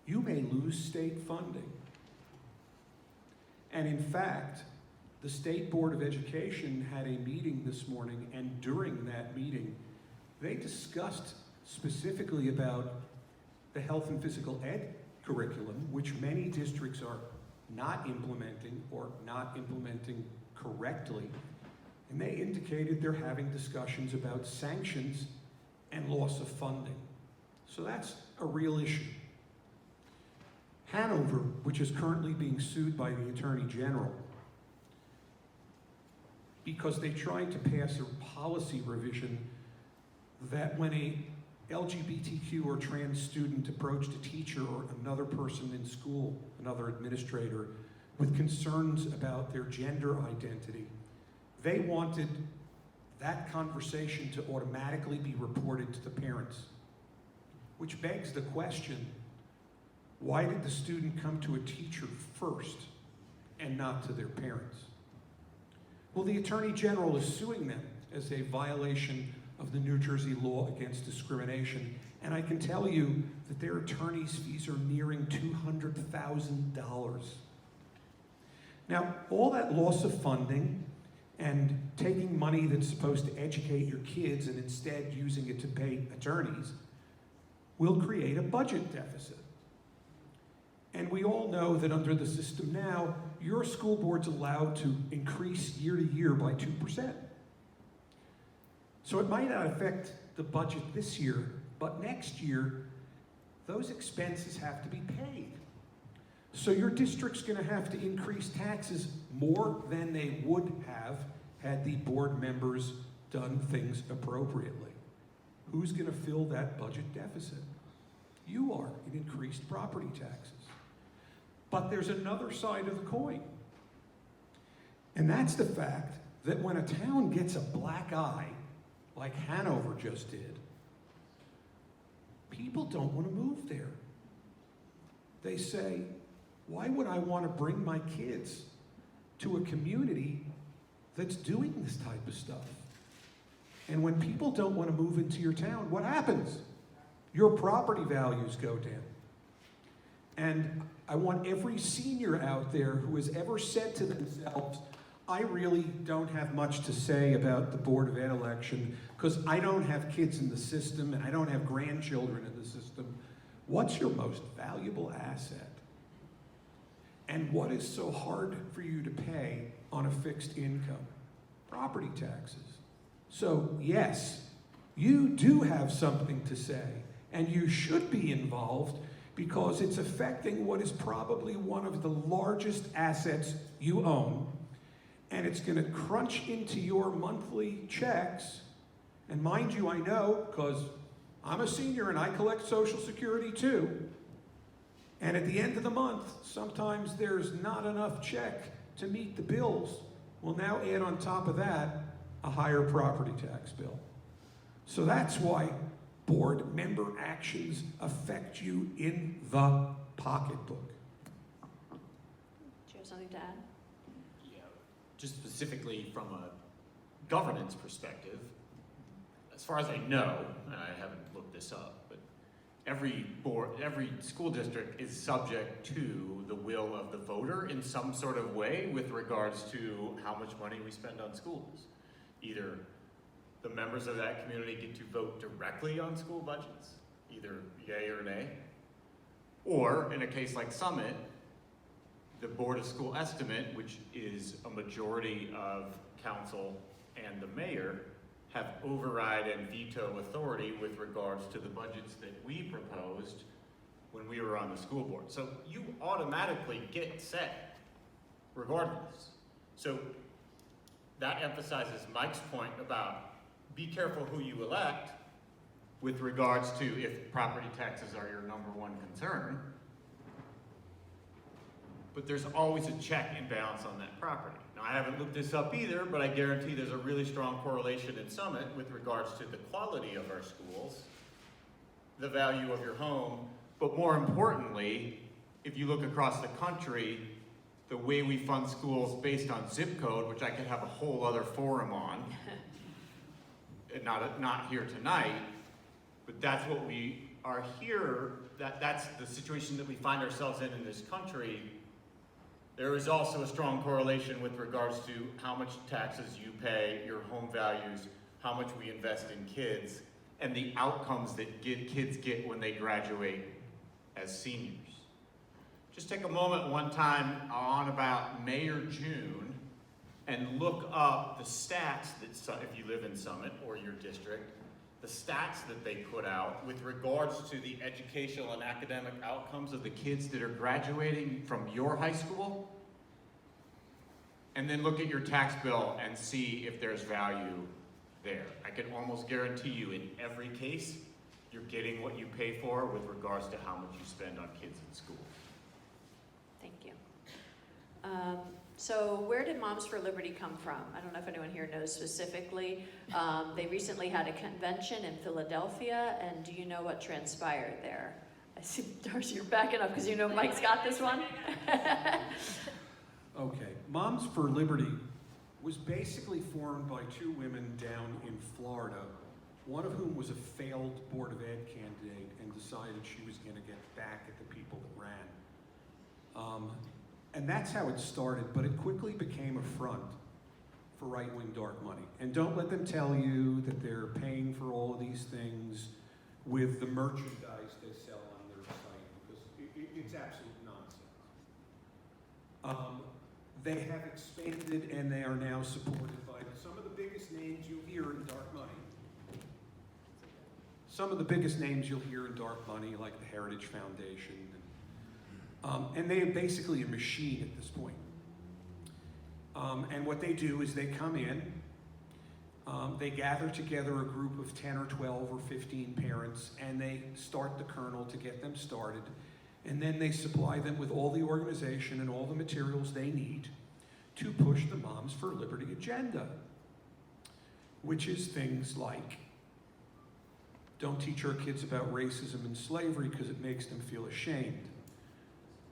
you may lose state funding. And in fact, the State Board of Education had a meeting this morning, and during that meeting, they discussed specifically about the health and physical ed curriculum, which many districts are not implementing or not implementing correctly. And they indicated they're having discussions about sanctions and loss of funding. So that's a real issue. Hanover, which is currently being sued by the Attorney General because they tried to pass a policy revision that when a LGBTQ or trans student approached a teacher or another person in school, another administrator, with concerns about their gender identity, they wanted that conversation to automatically be reported to the parents, which begs the question, why did the student come to a teacher first and not to their parents? Well, the Attorney General is suing them as a violation of the New Jersey law against discrimination, and I can tell you that their attorney's fees are nearing $200,000. Now, all that loss of funding and taking money that's supposed to educate your kids and instead using it to pay attorneys will create a budget deficit. And we all know that under the system now, your school board's allowed to increase year to year by 2%. So it might not affect the budget this year, but next year, those expenses have to be paid. So your district's going to have to increase taxes more than they would have had the board members done things appropriately. Who's going to fill that budget deficit? You are, in increased property taxes. But there's another side of the coin. And that's the fact that when a town gets a black eye, like Hanover just did, people don't want to move there. They say, why would I want to bring my kids to a community that's doing this type of stuff? And when people don't want to move into your town, what happens? Your property values go down. And I want every senior out there who has ever said to themselves, I really don't have much to say about the Board of Ed election because I don't have kids in the system and I don't have grandchildren in the system. What's your most valuable asset? And what is so hard for you to pay on a fixed income? Property taxes. So yes, you do have something to say, and you should be involved because it's affecting what is probably one of the largest assets you own, and it's going to crunch into your monthly checks. And mind you, I know, because I'm a senior and I collect Social Security too. And at the end of the month, sometimes there's not enough check to meet the bills. We'll now add on top of that a higher property tax bill. So that's why board member actions affect you in the pocketbook. Do you have something to add? Yeah, just specifically from a governance perspective, as far as I know, and I haven't looked this up, but every school district is subject to the will of the voter in some sort of way with regards to how much money we spend on schools. Either the members of that community get to vote directly on school budgets, either yay or nay, or in a case like Summit, the Board of School Estimate, which is a majority of council and the mayor, have override and veto authority with regards to the budgets that we proposed when we were on the school board. So you automatically get set regardless. So that emphasizes Mike's point about be careful who you elect with regards to if property taxes are your number one concern. But there's always a check and balance on that property. Now, I haven't looked this up either, but I guarantee there's a really strong correlation in Summit with regards to the quality of our schools, the value of your home, but more importantly, if you look across the country, the way we fund schools based on zip code, which I could have a whole other forum on, and not here tonight, but that's what we are here, that's the situation that we find ourselves in this country. There is also a strong correlation with regards to how much taxes you pay, your home values, how much we invest in kids, and the outcomes that kids get when they graduate as seniors. Just take a moment one time on about May or June and look up the stats that, if you live in Summit or your district, the stats that they put out with regards to the educational and academic outcomes of the kids that are graduating from your high school, and then look at your tax bill and see if there's value there. I can almost guarantee you in every case, you're getting what you pay for with regards to how much you spend on kids in school. Thank you. So where did Moms for Liberty come from? I don't know if anyone here knows specifically. They recently had a convention in Philadelphia, and do you know what transpired there? I see, Darcy, you're backing up because you know Mike's got this one. Okay, Moms for Liberty was basically formed by two women down in Florida, one of whom was a failed Board of Ed candidate and decided she was going to get back at the people that ran. And that's how it started, but it quickly became a front for right-wing dark money. And don't let them tell you that they're paying for all of these things with the merchandise they sell on their site, because it's absolute nonsense. They have expanded and they are now supported by some of the biggest names you'll hear in dark money. Some of the biggest names you'll hear in dark money, like the Heritage Foundation. And they are basically a machine at this point. And what they do is they come in, they gather together a group of 10 or 12 or 15 parents, and they start the kernel to get them started. And then they supply them with all the organization and all the materials they need to push the Moms for Liberty agenda, which is things like, don't teach our kids about racism and slavery because it makes them feel ashamed.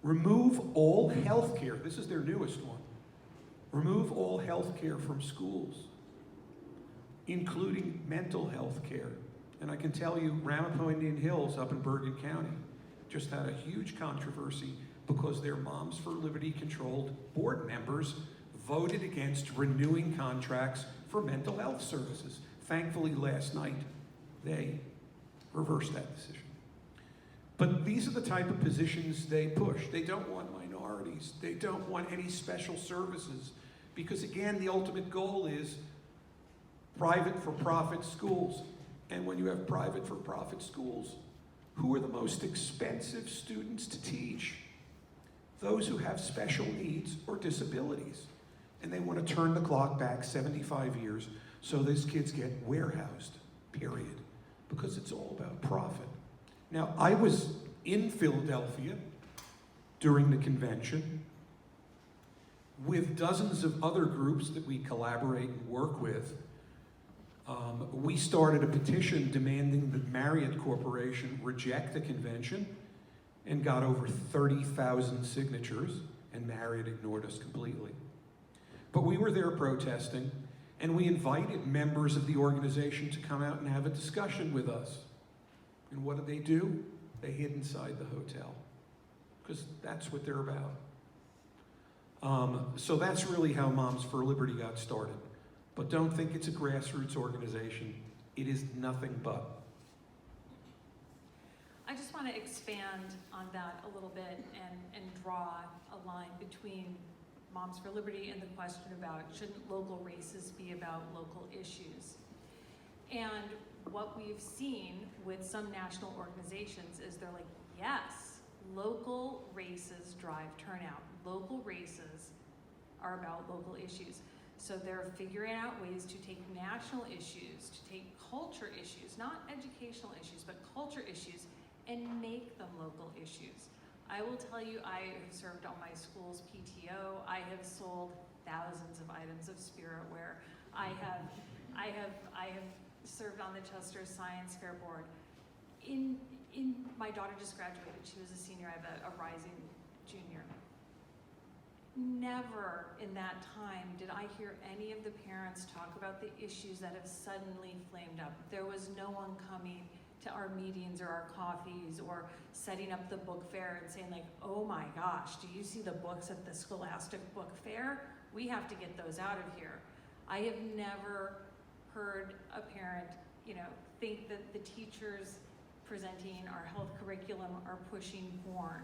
Remove all health care. This is their newest one. Remove all health care from schools, including mental health care. And I can tell you, Ramapo Indian Hills up in Bergen County just had a huge controversy because their Moms for Liberty controlled board members voted against renewing contracts for mental health services. Thankfully, last night, they reversed that decision. But these are the type of positions they push. They don't want minorities. They don't want any special services. Because again, the ultimate goal is private for-profit schools. And when you have private for-profit schools, who are the most expensive students to teach? Those who have special needs or disabilities. And they want to turn the clock back 75 years so these kids get warehoused, period. Because it's all about profit. Now, I was in Philadelphia during the convention with dozens of other groups that we collaborate and work with. We started a petition demanding that Marriott Corporation reject the convention and got over 30,000 signatures, and Marriott ignored us completely. But we were there protesting, and we invited members of the organization to come out and have a discussion with us. And what did they do? They hid inside the hotel, because that's what they're about. So that's really how Moms for Liberty got started. But don't think it's a grassroots organization. It is nothing but. I just want to expand on that a little bit and draw a line between Moms for Liberty and the question about shouldn't local races be about local issues. And what we've seen with some national organizations is they're like, yes, local races drive turnout. Local races are about local issues. So they're figuring out ways to take national issues, to take culture issues, not educational issues, but culture issues, and make them local issues. I will tell you, I have served on my school's PTO. I have sold thousands of items of spiritware. I have served on the Chester Science Fair board. My daughter just graduated. She was a senior. I have a rising junior. Never in that time did I hear any of the parents talk about the issues that have suddenly flamed up. There was no one coming to our meetings or our coffees or setting up the book fair and saying like, oh my gosh, do you see the books at the Scholastic Book Fair? We have to get those out of here. I have never heard a parent, think that the teachers presenting our health curriculum are pushing porn.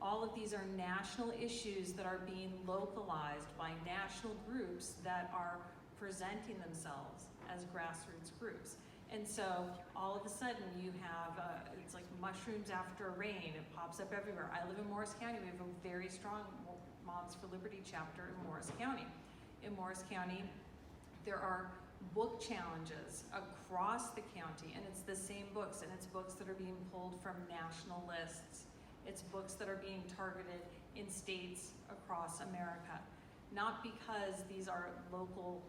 All of these are national issues that are being localized by national groups that are presenting themselves as grassroots groups. And so all of a sudden you have, it's like mushrooms after rain, it pops up everywhere. I live in Morris County. We have a very strong Moms for Liberty chapter in Morris County. In Morris County, there are book challenges across the county, and it's the same books, and it's books that are being pulled from national lists. It's books that are being targeted in states across America. Not because these are local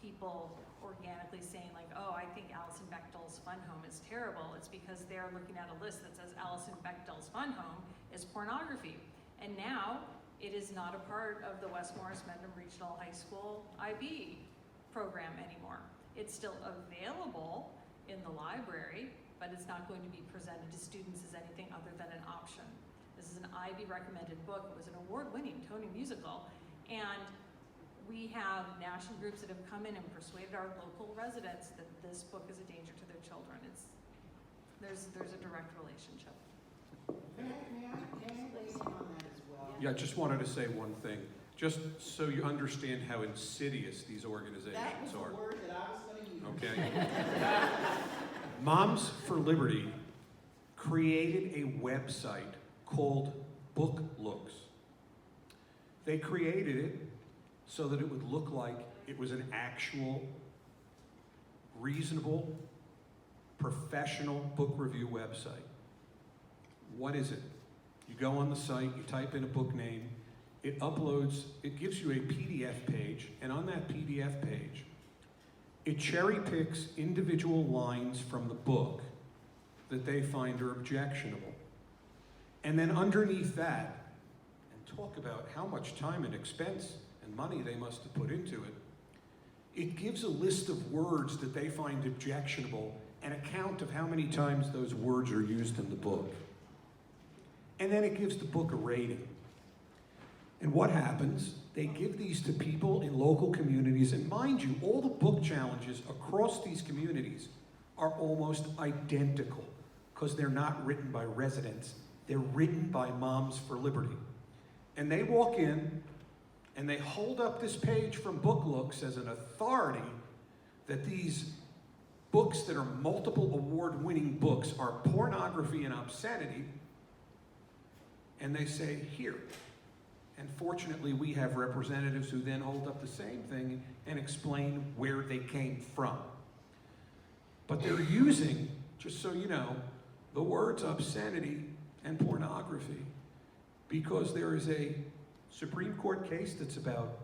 people organically saying like, oh, I think Alison Bechdel's Fun Home is terrible. It's because they're looking at a list that says Alison Bechdel's Fun Home is pornography. And now it is not a part of the West Morris Mendham Regional High School IB program anymore. It's still available in the library, but it's not going to be presented to students as anything other than an option. This is an IB recommended book. It was an award-winning Tony musical. And we have national groups that have come in and persuaded our local residents that this book is a danger to their children. There's a direct relationship. May I weigh in on that as well? Yeah, I just wanted to say one thing, just so you understand how insidious these organizations That was are. the word that I was going to use. Okay. Moms for Liberty created a website called Book Looks. They created it so that it would look like it was an actual, reasonable, professional book review website. What is it? You go on the site, you type in a book name, it uploads, it gives you a PDF page, and on that PDF page, it cherry picks individual lines from the book that they find are objectionable. And then underneath that, and talk about how much time and expense and money they must have put into it, it gives a list of words that they find objectionable and a count of how many times those words are used in the book. And then it gives the book a rating. And what happens? They give these to people in local communities, and mind you, all the book challenges across these communities are almost identical because they're not written by residents. They're written by Moms for Liberty. And they walk in and they hold up this page from Book Looks as an authority that these books that are multiple award-winning books are pornography and obscenity, and they say, here. And fortunately, we have representatives who then hold up the same thing and explain where they came from. But they're using, just so you know, the words obscenity and pornography because there is a Supreme Court case that's about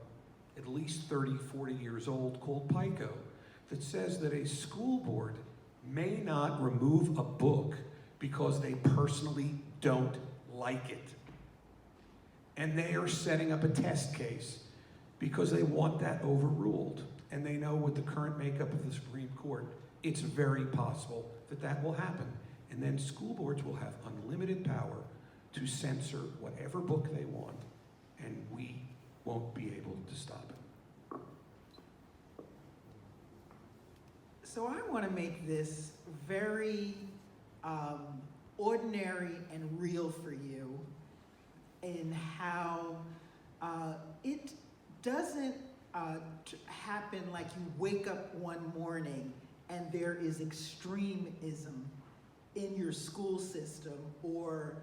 at least 30, 40 years old called PICO that says that a school board may not remove a book because they personally don't like it. And they are setting up a test case because they want that overruled. And they know with the current makeup of the Supreme Court, it's very possible that that will happen. And then school boards will have unlimited power to censor whatever book they want, and we won't be able to stop it. So I want to make this very ordinary and real for you in how it doesn't happen like you wake up one morning and there is extremism in your school system or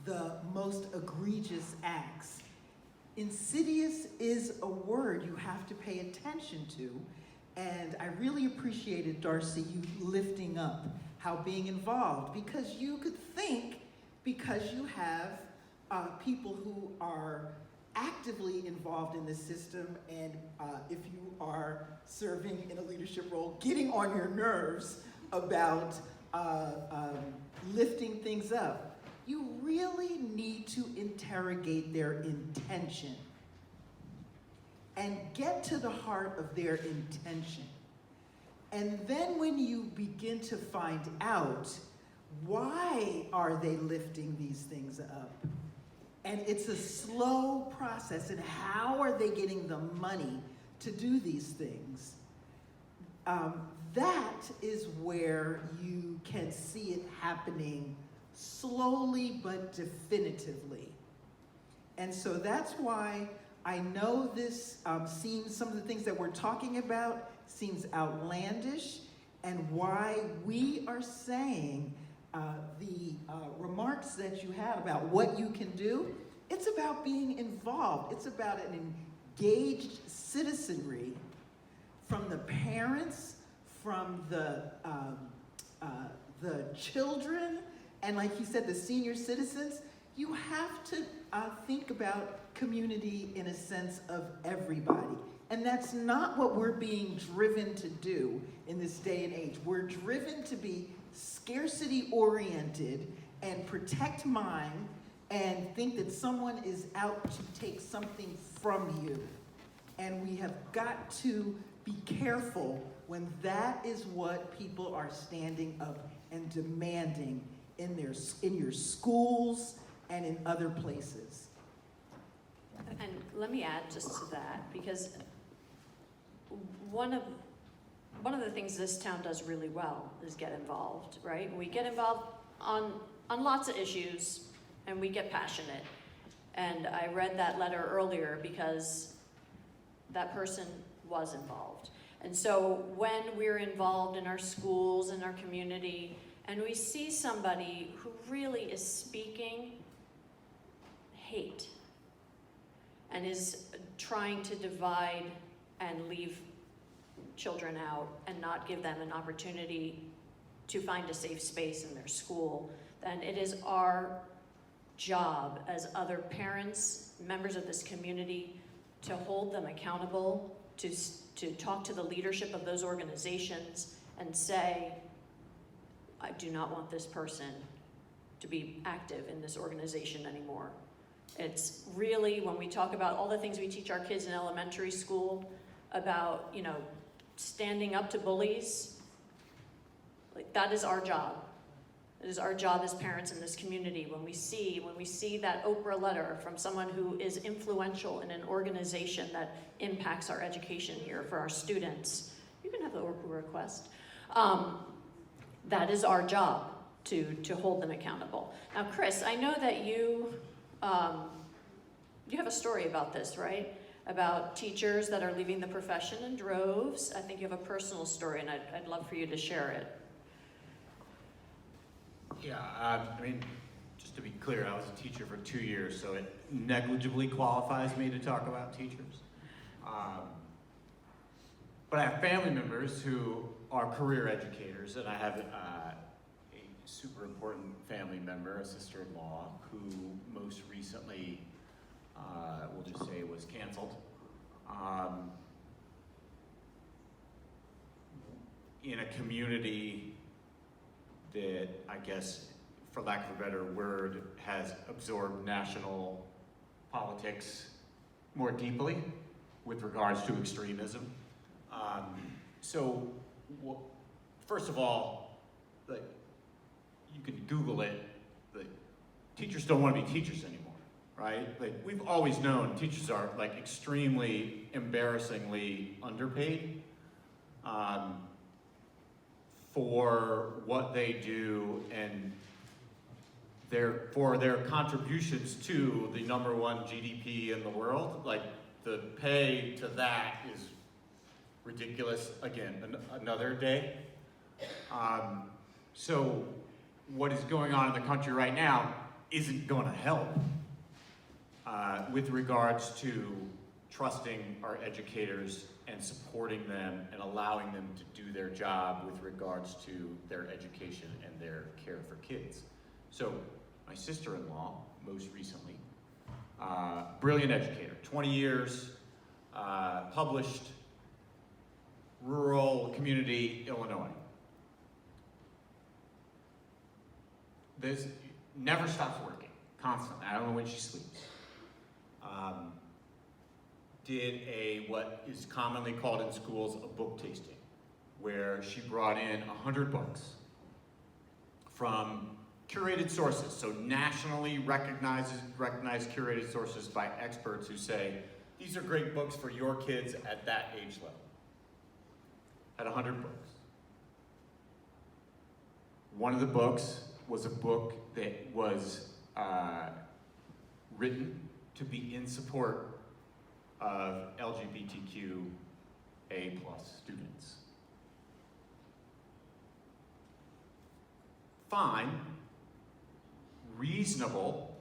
the most egregious acts. Insidious is a word you have to pay attention to, and I really appreciated, Darcy, you lifting up how being involved, because you could think because you have people who are actively involved in the system, and if you are serving in a leadership role, getting on your nerves about lifting things up, you really need to interrogate their intention and get to the heart of their intention. And then when you begin to find out why are they lifting these things up, and it's a slow process, and how are they getting the money to do these things, that is where you can see it happening slowly but definitively. And so that's why I know this seems, some of the things that we're talking about seems outlandish, and why we are saying the remarks that you had about what you can do, it's about being involved. It's about an engaged citizenry from the parents, from the children, and like you said, the senior citizens. You have to think about community in a sense of everybody. And that's not what we're being driven to do in this day and age. We're driven to be scarcity oriented and protect mine and think that someone is out to take something from you. And we have got to be careful when that is what people are standing up and demanding in your schools and in other places. And let me add just to that, because one of the things this town does really well is get involved, right? We get involved on lots of issues, and we get passionate. And I read that letter earlier because that person was involved. And so when we're involved in our schools and our community, and we see somebody who really is speaking hate and is trying to divide and leave children out and not give them an opportunity to find a safe space in their school, then it is our job as other parents, members of this community, to hold them accountable, to talk to the leadership of those organizations and say, I do not want this person to be active in this organization anymore. It's really, when we talk about all the things we teach our kids in elementary school about, standing up to bullies, like that is our job. It is our job as parents in this community when we see that Oprah letter from someone who is influential in an organization that impacts our education here for our students. You can have the Oprah request. That is our job to hold them accountable. Now, Chris, I know that you have a story about this, right? About teachers that are leaving the profession in droves. I think you have a personal story, and I'd love for you to share it. Yeah, I mean, just to be clear, I was a teacher for 2 years, so it negligibly qualifies me to talk about teachers. But I have family members who are career educators, and I have a super important family member, a sister-in-law, who most recently, we'll just say, was canceled. In a community that, I guess, for lack of a better word, has absorbed national politics more deeply with regards to extremism. First of all, like, you can Google it. Like, teachers don't want to be teachers anymore, right? Like, we've always known teachers are like extremely embarrassingly underpaid. For what they do and for their contributions to the #1 GDP in the world. Like, the pay to that is ridiculous. Again, another day. So what is going on in the country right now isn't going to help with regards to trusting our educators and supporting them and allowing them to do their job with regards to their education and their care for kids. So my sister-in-law, most recently, brilliant educator, 20 years, published, rural community, Illinois. This never stops working, constantly. I don't know when she sleeps. Did what is commonly called in schools a book tasting, where she brought in 100 books from curated sources, so nationally recognized curated sources by experts who say, these are great books for your kids at that age level. Had 100 books. One of the books was a book that was written to be in support of LGBTQA+ students. Fine, reasonable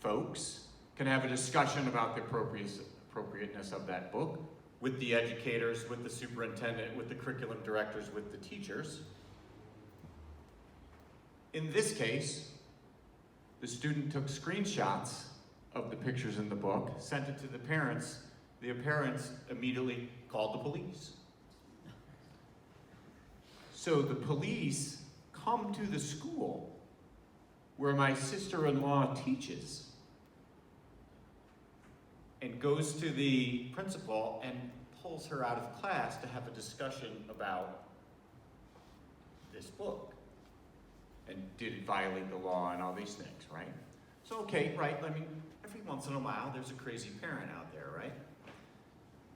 folks can have a discussion about the appropriateness of that book with the educators, with the superintendent, with the curriculum directors, with the teachers. In this case, the student took screenshots of the pictures in the book, sent it to the parents. The parents immediately called the police. So the police come to the school where my sister-in-law teaches and goes to the principal and pulls her out of class to have a discussion about this book. And did it violate the law and all these things, right? So, okay, right, I mean, every once in a while there's a crazy parent out there, right?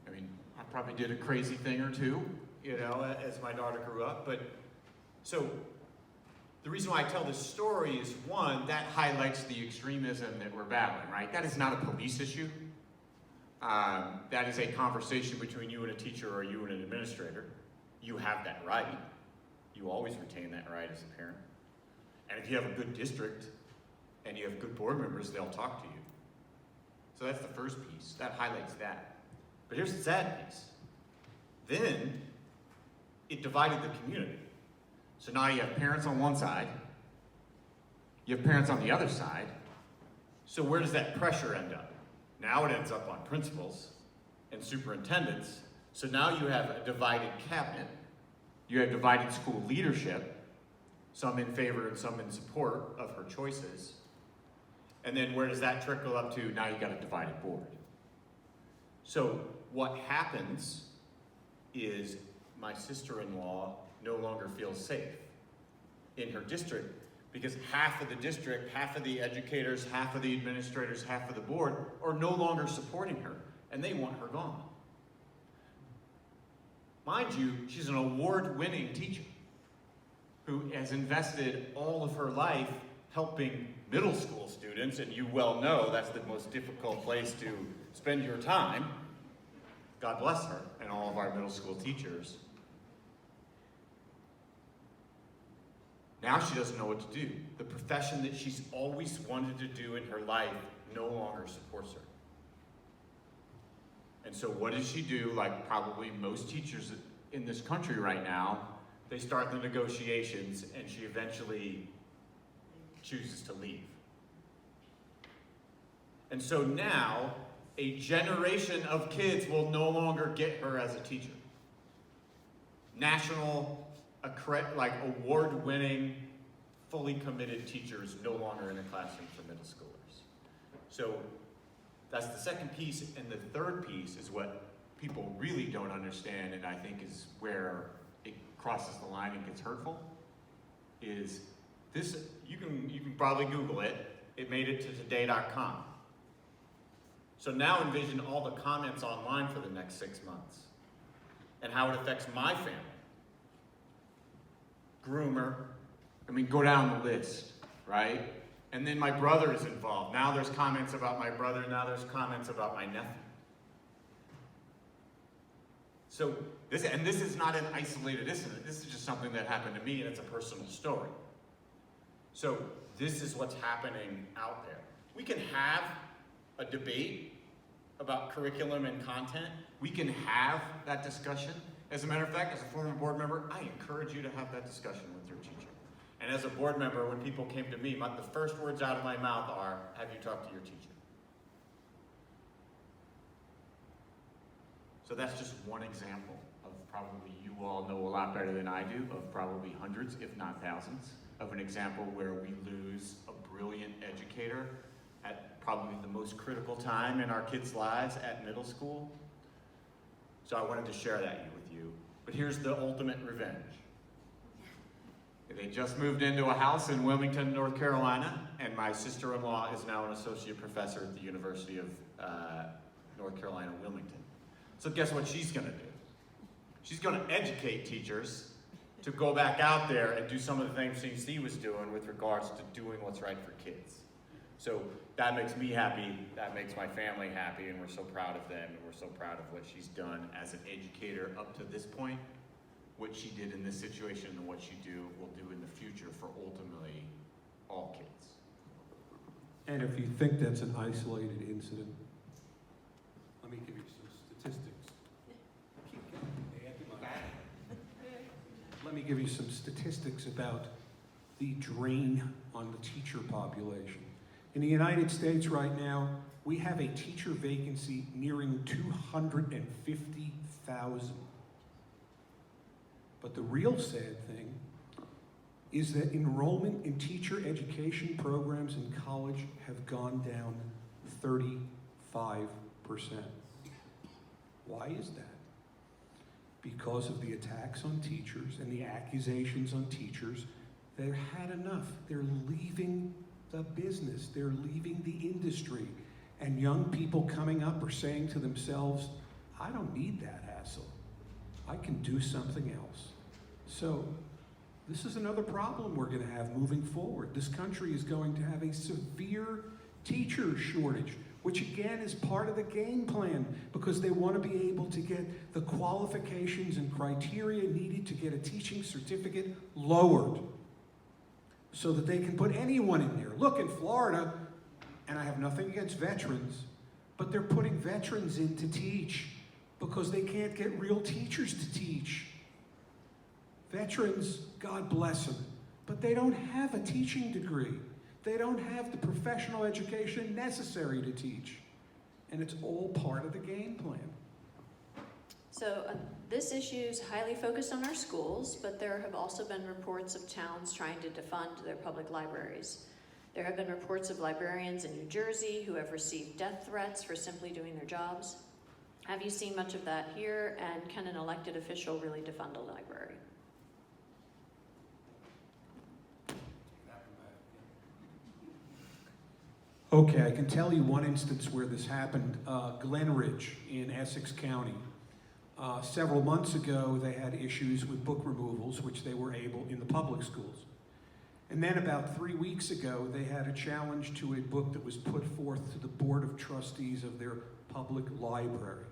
I mean, I probably did a crazy thing or two, you know, as my daughter grew up, but so the reason why I tell this story is, one, that highlights the extremism that we're battling, right? That is not a police issue. That is a conversation between you and a teacher or you and an administrator. You have that right. You always retain that right as a parent. And if you have a good district and you have good board members, they'll talk to you. So that's the first piece. That highlights that. But here's the sad piece. Then it divided the community. So now you have parents on one side, you have parents on the other side. So where does that pressure end up? Now it ends up on principals and superintendents. So now you have a divided cabinet. You have divided school leadership, some in favor and some in support of her choices. And then where does that trickle up to? Now you got a divided board. So what happens is my sister-in-law no longer feels safe in her district Because half of the district, half of the educators, half of the administrators, half of the board are no longer supporting her, and they want her gone. Mind you, she's an award-winning teacher who has invested all of her life helping middle school students, and you well know that's the most difficult place to spend your time. God bless her and all of our middle school teachers. Now she doesn't know what to do. The profession that she's always wanted to do in her life no longer supports her. And so what does she do? Like probably most teachers in this country right now, they start the negotiations and she eventually chooses to leave. And so now, a generation of kids will no longer get her as a teacher. National, award-winning, fully committed teachers no longer in a classroom for middle schoolers. So that's the second piece, and the third piece is what people really don't understand, and I think is where it crosses the line and gets hurtful, is this, you can probably Google it. It made it to today.com. So now envision all the comments online for the next 6 months and how it affects my family. Groomer, go down the list, right? And then my brother is involved. Now there's comments about my brother, now there's comments about my nephew. So, this is not an isolated incident. This is just something that happened to me, and it's a personal story. So, this is what's happening out there. We can have a debate about curriculum and content. We can have that discussion. As a matter of fact, as a former board member, I encourage you to have that discussion with your teacher. And as a board member, when people came to me, the first words out of my mouth are, have you talked to your teacher? So that's just one example of probably you all know a lot better than I do, of probably hundreds, if not thousands, of an example where we lose a brilliant educator at probably the most critical time in our kids' lives at middle school. So I wanted to share that with you. But here's the ultimate revenge. They just moved into a house in Wilmington, North Carolina, and my sister-in-law is now an associate professor at the University of North Carolina, Wilmington. So guess what she's gonna do? She's gonna educate teachers to go back out there and do some of the things CC was doing with regards to doing what's right for kids. So that makes me happy, that makes my family happy, and we're so proud of them, and we're so proud of what she's done as an educator up to this point, what she did in this situation, and what she will do in the future for ultimately all kids. And if you think that's an isolated incident, let me give you some statistics. Let me give you some statistics about the drain on the teacher population. In the United States right now, we have a teacher vacancy nearing 250,000. But the real sad thing is that enrollment in teacher education programs in college have gone down 35%. Why is that? Because of the attacks on teachers and the accusations on teachers. They've had enough. They're leaving the business. They're leaving the industry. And young people coming up are saying to themselves, I don't need that hassle. I can do something else. So this is another problem we're going to have moving forward. This country is going to have a severe teacher shortage, which again is part of the game plan because they want to be able to get the qualifications and criteria needed to get a teaching certificate lowered so that they can put anyone in there. Look, in Florida, and I have nothing against veterans, but they're putting veterans in to teach because they can't get real teachers to teach. Veterans, God bless them, but they don't have a teaching degree. They don't have the professional education necessary to teach. And it's all part of the game plan. So this issue is highly focused on our schools, but there have also been reports of towns trying to defund their public libraries. There have been reports of librarians in New Jersey who have received death threats for simply doing their jobs. Have you seen much of that here, and can an elected official really defund a library? Okay, I can tell you one instance where this happened. Glen Ridge in Essex County. Several months ago, they had issues with book removals, which they were able in the public schools. And then about 3 weeks ago, they had a challenge to a book that was put forth to the Board of Trustees of their public library.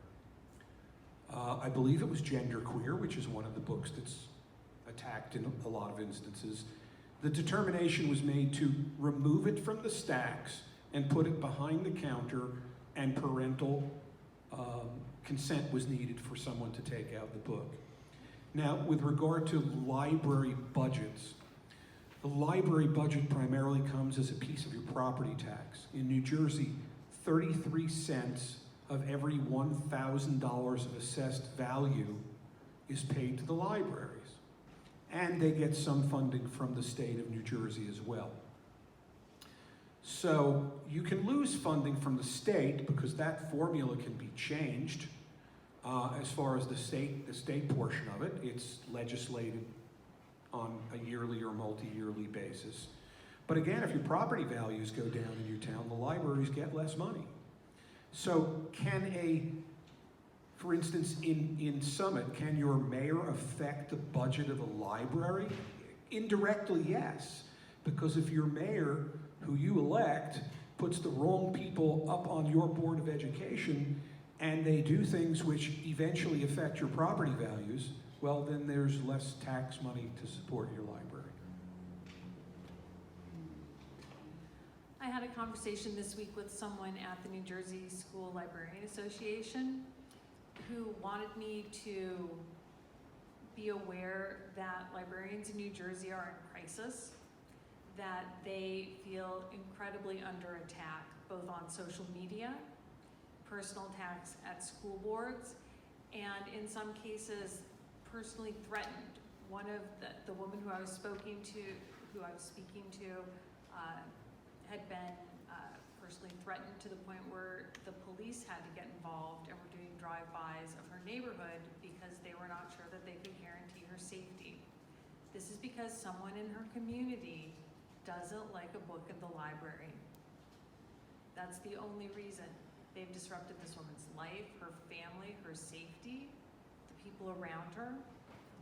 I believe it was genderqueer, which is one of the books that's attacked in a lot of instances. The determination was made to remove it from the stacks and put it behind the counter, and parental consent was needed for someone to take out the book. Now, with regard to library budgets, the library budget primarily comes as a piece of your property tax. In New Jersey, 33 cents of every $1,000 of assessed value is paid to the libraries. And they get some funding from the state of New Jersey as well. So you can lose funding from the state because that formula can be changed as far as the state portion of it. It's legislated on a yearly or multi-yearly basis. But again, if your property values go down in your town, the libraries get less money. So for instance, in Summit, can your mayor affect the budget of a library? Indirectly, yes. Because if your mayor, who you elect, puts the wrong people up on your Board of Education, and they do things which eventually affect your property values, well, then there's less tax money to support your library. I had a conversation this week with someone at the New Jersey School Librarian Association who wanted me to be aware that librarians in New Jersey are in crisis, that they feel incredibly under attack, both on social media, personal attacks at school boards, and in some cases, personally threatened. One of the woman who I was speaking to, had been personally threatened to the point where the police had to get involved and were doing drive-bys of her neighborhood because they were not sure that they could guarantee her safety. This is because someone in her community doesn't like a book in the library. That's the only reason. They've disrupted this woman's life, her family, her safety, the people around her,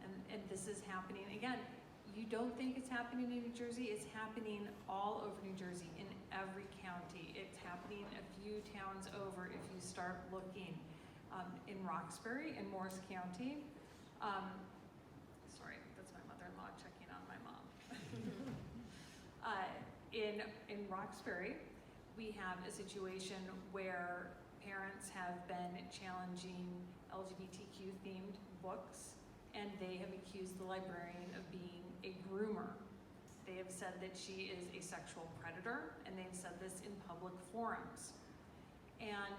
and this is happening again. You don't think it's happening in New Jersey, it's happening all over New Jersey, in every county. It's happening a few towns over if you start looking. In Roxbury, in Morris County, sorry, that's my mother-in-law checking on my mom. In Roxbury, we have a situation where parents have been challenging LGBTQ-themed books, and they have accused the librarian of being a groomer. They have said that she is a sexual predator, and they've said this in public forums. And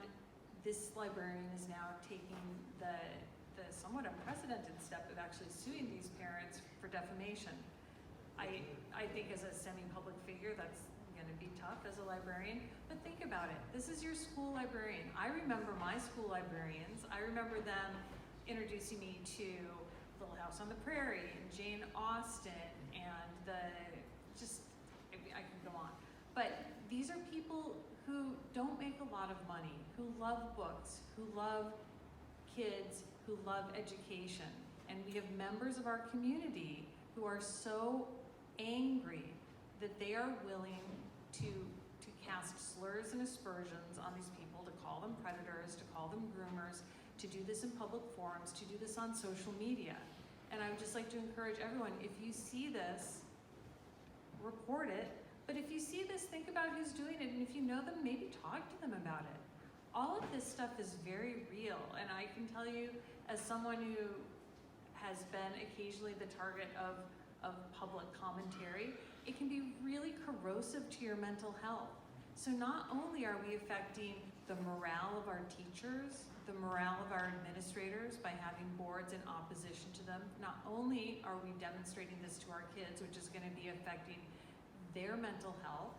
this librarian is now taking the somewhat unprecedented step of actually suing these parents for defamation. I think as a semi-public figure, that's gonna be tough as a librarian, but think about it. This is your school librarian. I remember my school librarians. I remember them introducing me to Little House on the Prairie and Jane Austen and I can go on. But these are people who don't make a lot of money, who love books, who love kids, who love education. And we have members of our community who are so angry that they are willing to cast slurs and aspersions on these people, to call them predators, to call them groomers, to do this in public forums, to do this on social media. And I would just like to encourage everyone, if you see this, report it. But if you see this, think about who's doing it. And if you know them, maybe talk to them about it. All of this stuff is very real. And I can tell you, as someone who has been occasionally the target of public commentary, it can be really corrosive to your mental health. So not only are we affecting the morale of our teachers, the morale of our administrators by having boards in opposition to them, not only are we demonstrating this to our kids, which is going to be affecting their mental health,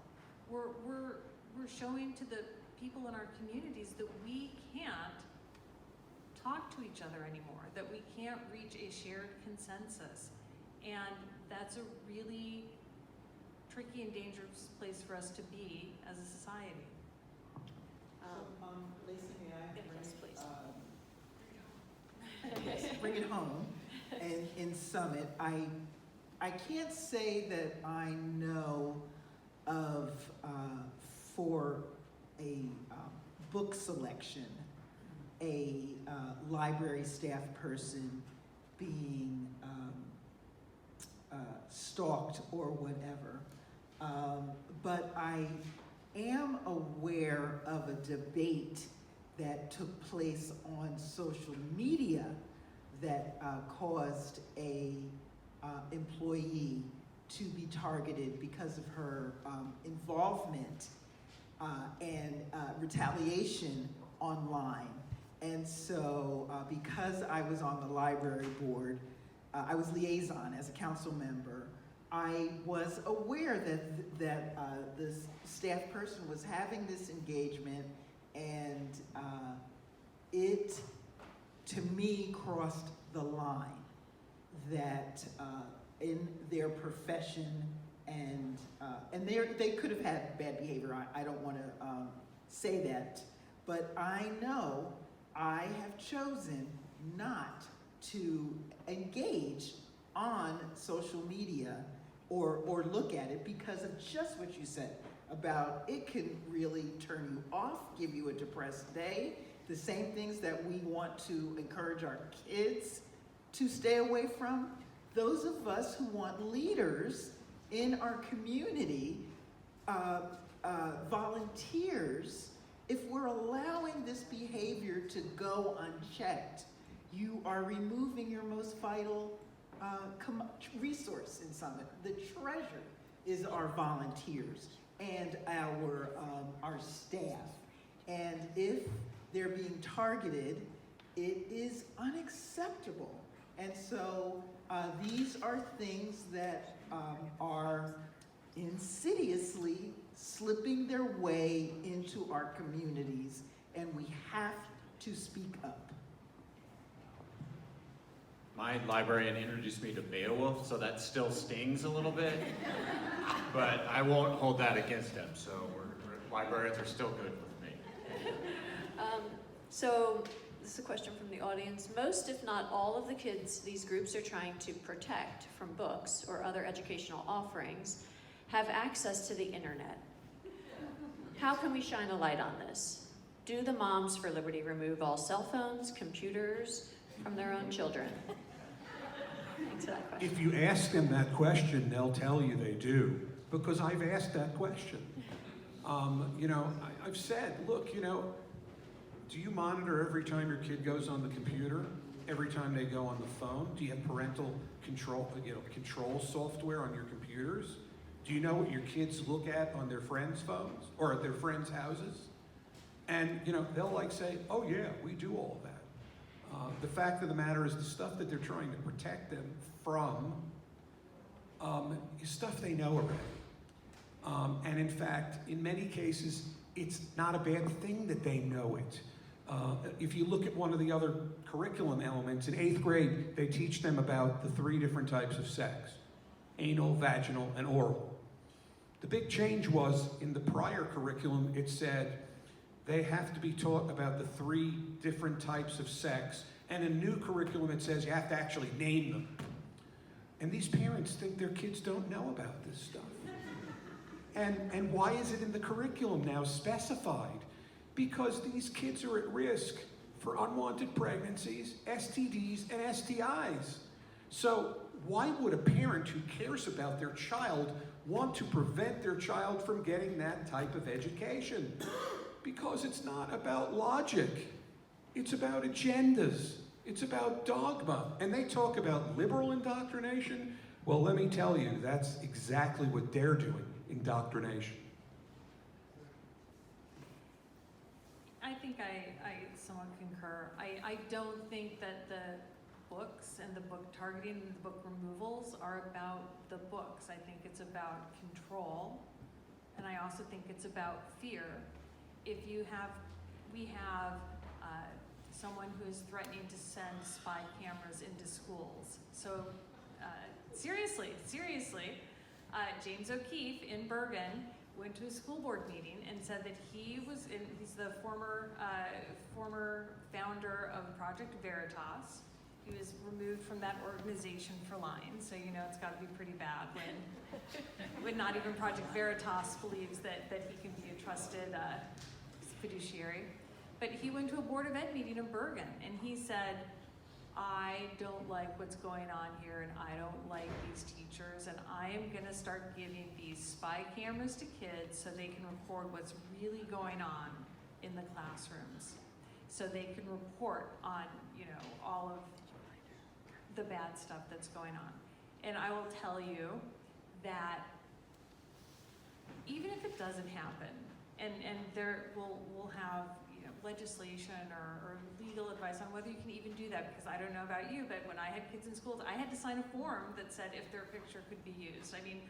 we're showing to the people in our communities that we can't talk to each other anymore, that we can't reach a shared consensus. And that's a really tricky and dangerous place for us to be as a society. Lacey, may I Yes, please. bring it home? And in Summit, I can't say that I know of, for a book selection, a library staff person being stalked or whatever. But I am aware of a debate that took place on social media that caused a employee to be targeted because of her involvement and retaliation online. And so because I was on the library board, I was liaison as a council member, I was aware that this staff person was having this engagement, and it, to me, crossed the line that in their profession, and they could have had bad behavior. I don't want to say that, but I know I have chosen not to engage on social media or look at it because of just what you said about it can really turn you off, give you a depressed day. The same things that we want to encourage our kids to stay away from. Those of us who want leaders in our community, volunteers, if we're allowing this behavior to go unchecked, you are removing your most vital resource in Summit. The treasure is our volunteers and our staff. And if they're being targeted, it is unacceptable. And so these are things that are insidiously slipping their way into our communities, and we have to speak up. My librarian introduced me to Beowulf, so that still stings a little bit, but I won't hold that against him, so librarians are still good with me. So this is a question from the audience. Most, if not all, of the kids these groups are trying to protect from books or other educational offerings have access to the internet. How can we shine a light on this? Do the Moms for Liberty remove all cell phones, computers from their own children? Thanks for that question. If you ask them that question, they'll tell you they do, because I've asked that question. I've said, look, do you monitor every time your kid goes on the computer? Every time they go on the phone? Do you have parental control software on your computers? Do you know what your kids look at on their friends' phones or at their friends' houses? And, they'll say, oh yeah, we do all of that. The fact of the matter is the stuff that they're trying to protect them from is stuff they know already. And in fact, in many cases, it's not a bad thing that they know it. If you look at one of the other curriculum elements, in 8th grade, they teach them about the 3 different types of sex: anal, vaginal, and oral. The big change was, in the prior curriculum, it said they have to be taught about the 3 different types of sex, and in new curriculum it says you have to actually name them. And these parents think their kids don't know about this stuff. And why is it in the curriculum now specified? Because these kids are at risk for unwanted pregnancies, STDs, and STIs. So why would a parent who cares about their child want to prevent their child from getting that type of education? Because it's not about logic. It's about agendas. It's about dogma. And they talk about liberal indoctrination. Well, let me tell you, that's exactly what they're doing, indoctrination. I think I somewhat concur. I don't think that the books and the book targeting and the book removals are about the books. I think it's about control, and I also think it's about fear. We have someone who is threatening to send spy cameras into schools. So seriously, James O'Keefe in Bergen went to a school board meeting and said that he's the former founder of Project Veritas. He was removed from that organization for lying, so you know it's got to be pretty bad when not even Project Veritas believes that he can be a trusted fiduciary. But he went to a Board of Ed meeting in Bergen, and he said, I don't like what's going on here, and I don't like these teachers, and I am going to start giving these spy cameras to kids so they can record what's really going on in the classrooms, so they can report on, you know, all of the bad stuff that's going on. And I will tell you that even if it doesn't happen, and there we'll have, you know, legislation or legal advice on whether you can even do that, because I don't know about you, but when I had kids in schools, I had to sign a form that said if their picture could be used. I mean,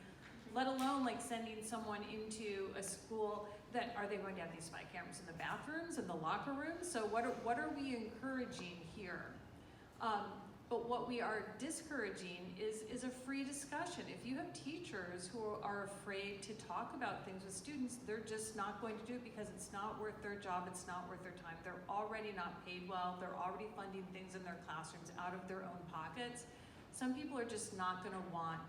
let alone like sending someone into a school that, are they going to have these spy cameras in the bathrooms and the locker rooms? So what are we encouraging here? But what we are discouraging is a free discussion. If you have teachers who are afraid to talk about things with students, they're just not going to do it because it's not worth their job, it's not worth their time. They're already not paid well, they're already funding things in their classrooms out of their own pockets. Some people are just not gonna want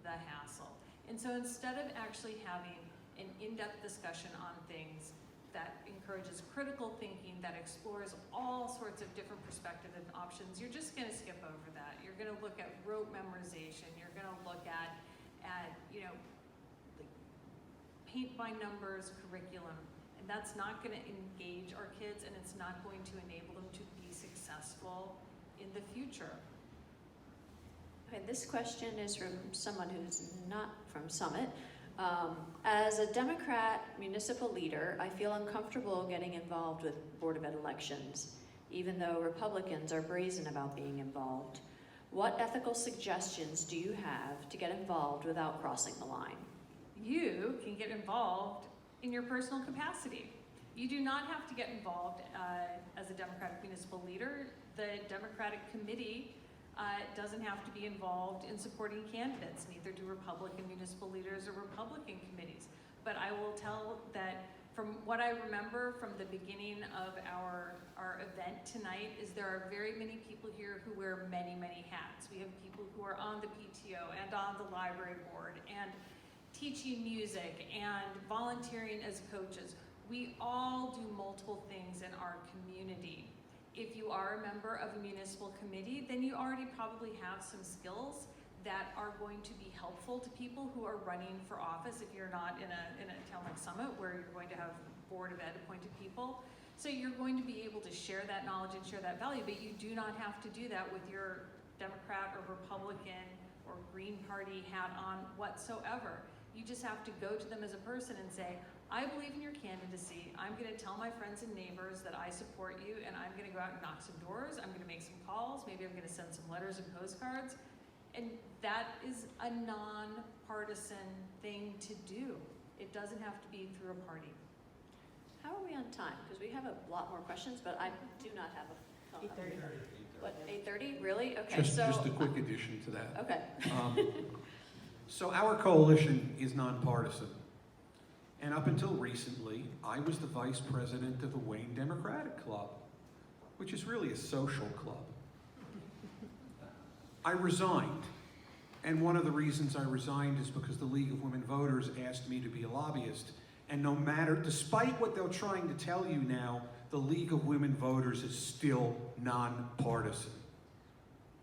the hassle. And so instead of actually having an in-depth discussion on things that encourages critical thinking, that explores all sorts of different perspectives and options, you're just gonna skip over that. You're gonna look at rote memorization, you're gonna look at you know, like paint by numbers curriculum, and that's not gonna engage our kids, and it's not going to enable them to be successful in the future. Okay, this question is from someone who's not from Summit. As a Democrat municipal leader, I feel uncomfortable getting involved with Board of Ed elections, even though Republicans are brazen about being involved. What ethical suggestions do you have to get involved without crossing the line? You can get involved in your personal capacity. You do not have to get involved as a Democratic municipal leader. The Democratic committee doesn't have to be involved in supporting candidates, neither do Republican municipal leaders or Republican committees. But I will tell that from what I remember from the beginning of our event tonight is there are very many people here who wear many, many hats. We have people who are on the PTO and on the library board and teaching music and volunteering as coaches. We all do multiple things in our community. If you are a member of a municipal committee, then you already probably have some skills that are going to be helpful to people who are running for office if you're not in a town like Summit where you're going to have Board of Ed appointed people. So you're going to be able to share that knowledge and share that value, but you do not have to do that with your Democrat or Republican or Green Party hat on whatsoever. You just have to go to them as a person and say, I believe in your candidacy. I'm gonna tell my friends and neighbors that I support you, and I'm gonna go out and knock some doors. I'm gonna make some calls. Maybe I'm gonna send some letters and postcards. And that is a non-partisan thing to do. It doesn't have to be through a party. How are we on time? Because we have a lot more questions, but I do not have a... 8:30. What, 8:30? Really? Okay, Just a quick addition to that. Okay. So our coalition is nonpartisan. And up until recently, I was the vice president of the Wayne Democratic Club, which is really a social club. I resigned. And one of the reasons I resigned is because the League of Women Voters asked me to be a lobbyist. And no matter, despite what they're trying to tell you now, the League of Women Voters is still nonpartisan.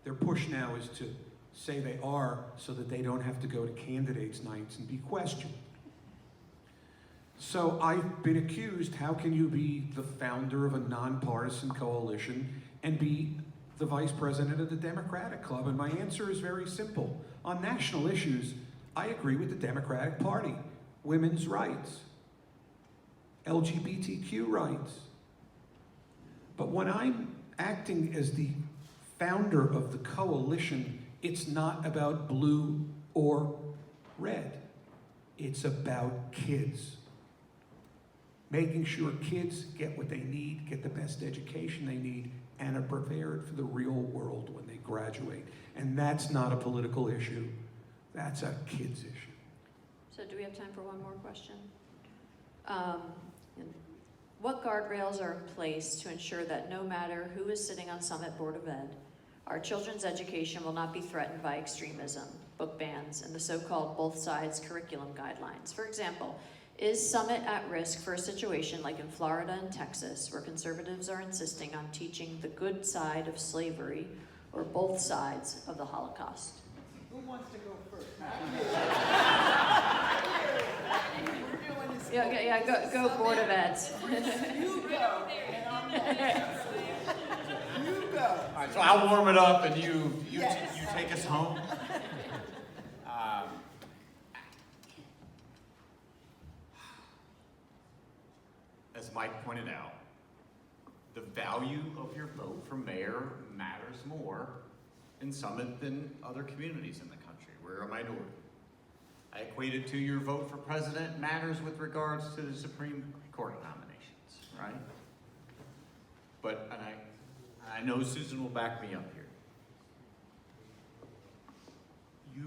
Their push now is to say they are so that they don't have to go to candidates' nights and be questioned. So I've been accused, how can you be the founder of a nonpartisan coalition and be the vice president of the Democratic Club? And my answer is very simple. On national issues, I agree with the Democratic Party. Women's rights, LGBTQ rights. But when I'm acting as the founder of the coalition, it's not about blue or red. It's about kids. Making sure kids get what they need, get the best education they need, and are prepared for the real world when they graduate. And that's not a political issue. That's a kids issue. So do we have time for one more question? And what guardrails are in place to ensure that no matter who is sitting on Summit Board of Ed, our children's education will not be threatened by extremism, book bans, and the so-called both sides curriculum guidelines? For example, is Summit at risk for a situation like in Florida and Texas, where conservatives are insisting on teaching the good side of slavery or both sides of the Holocaust? Who wants to go first? Go Board of Eds. You go, and I'm next. You go. All right, so I'll warm it up and you Yes. you take us home. As Mike pointed out, the value of your vote for mayor matters more in Summit than other communities in the country. We're a minority. I equate it to your vote for president matters with regards to the Supreme Court nominations, right? But, and I know Susan will back me up here.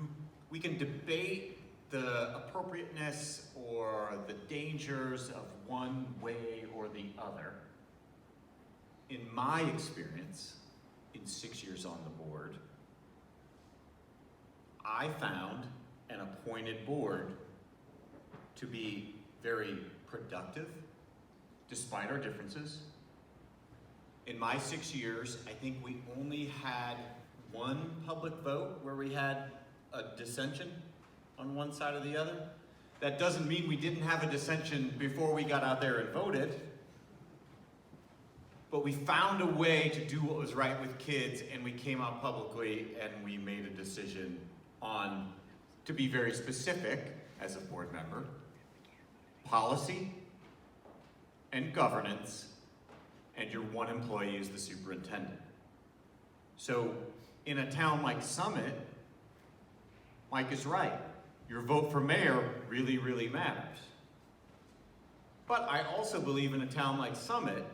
We can debate the appropriateness or the dangers of one way or the other. In my experience, in 6 years on the board, I found an appointed board to be very productive, despite our differences. In my 6 years, I think we only had one public vote where we had a dissension on one side or the other. That doesn't mean we didn't have a dissension before we got out there and voted, but we found a way to do what was right with kids, and we came out publicly and we made a decision on, to be very specific as a board member, policy and governance, and your one employee is the superintendent. So in a town like Summit, Mike is right. Your vote for mayor really, really matters. But I also believe in a town like Summit,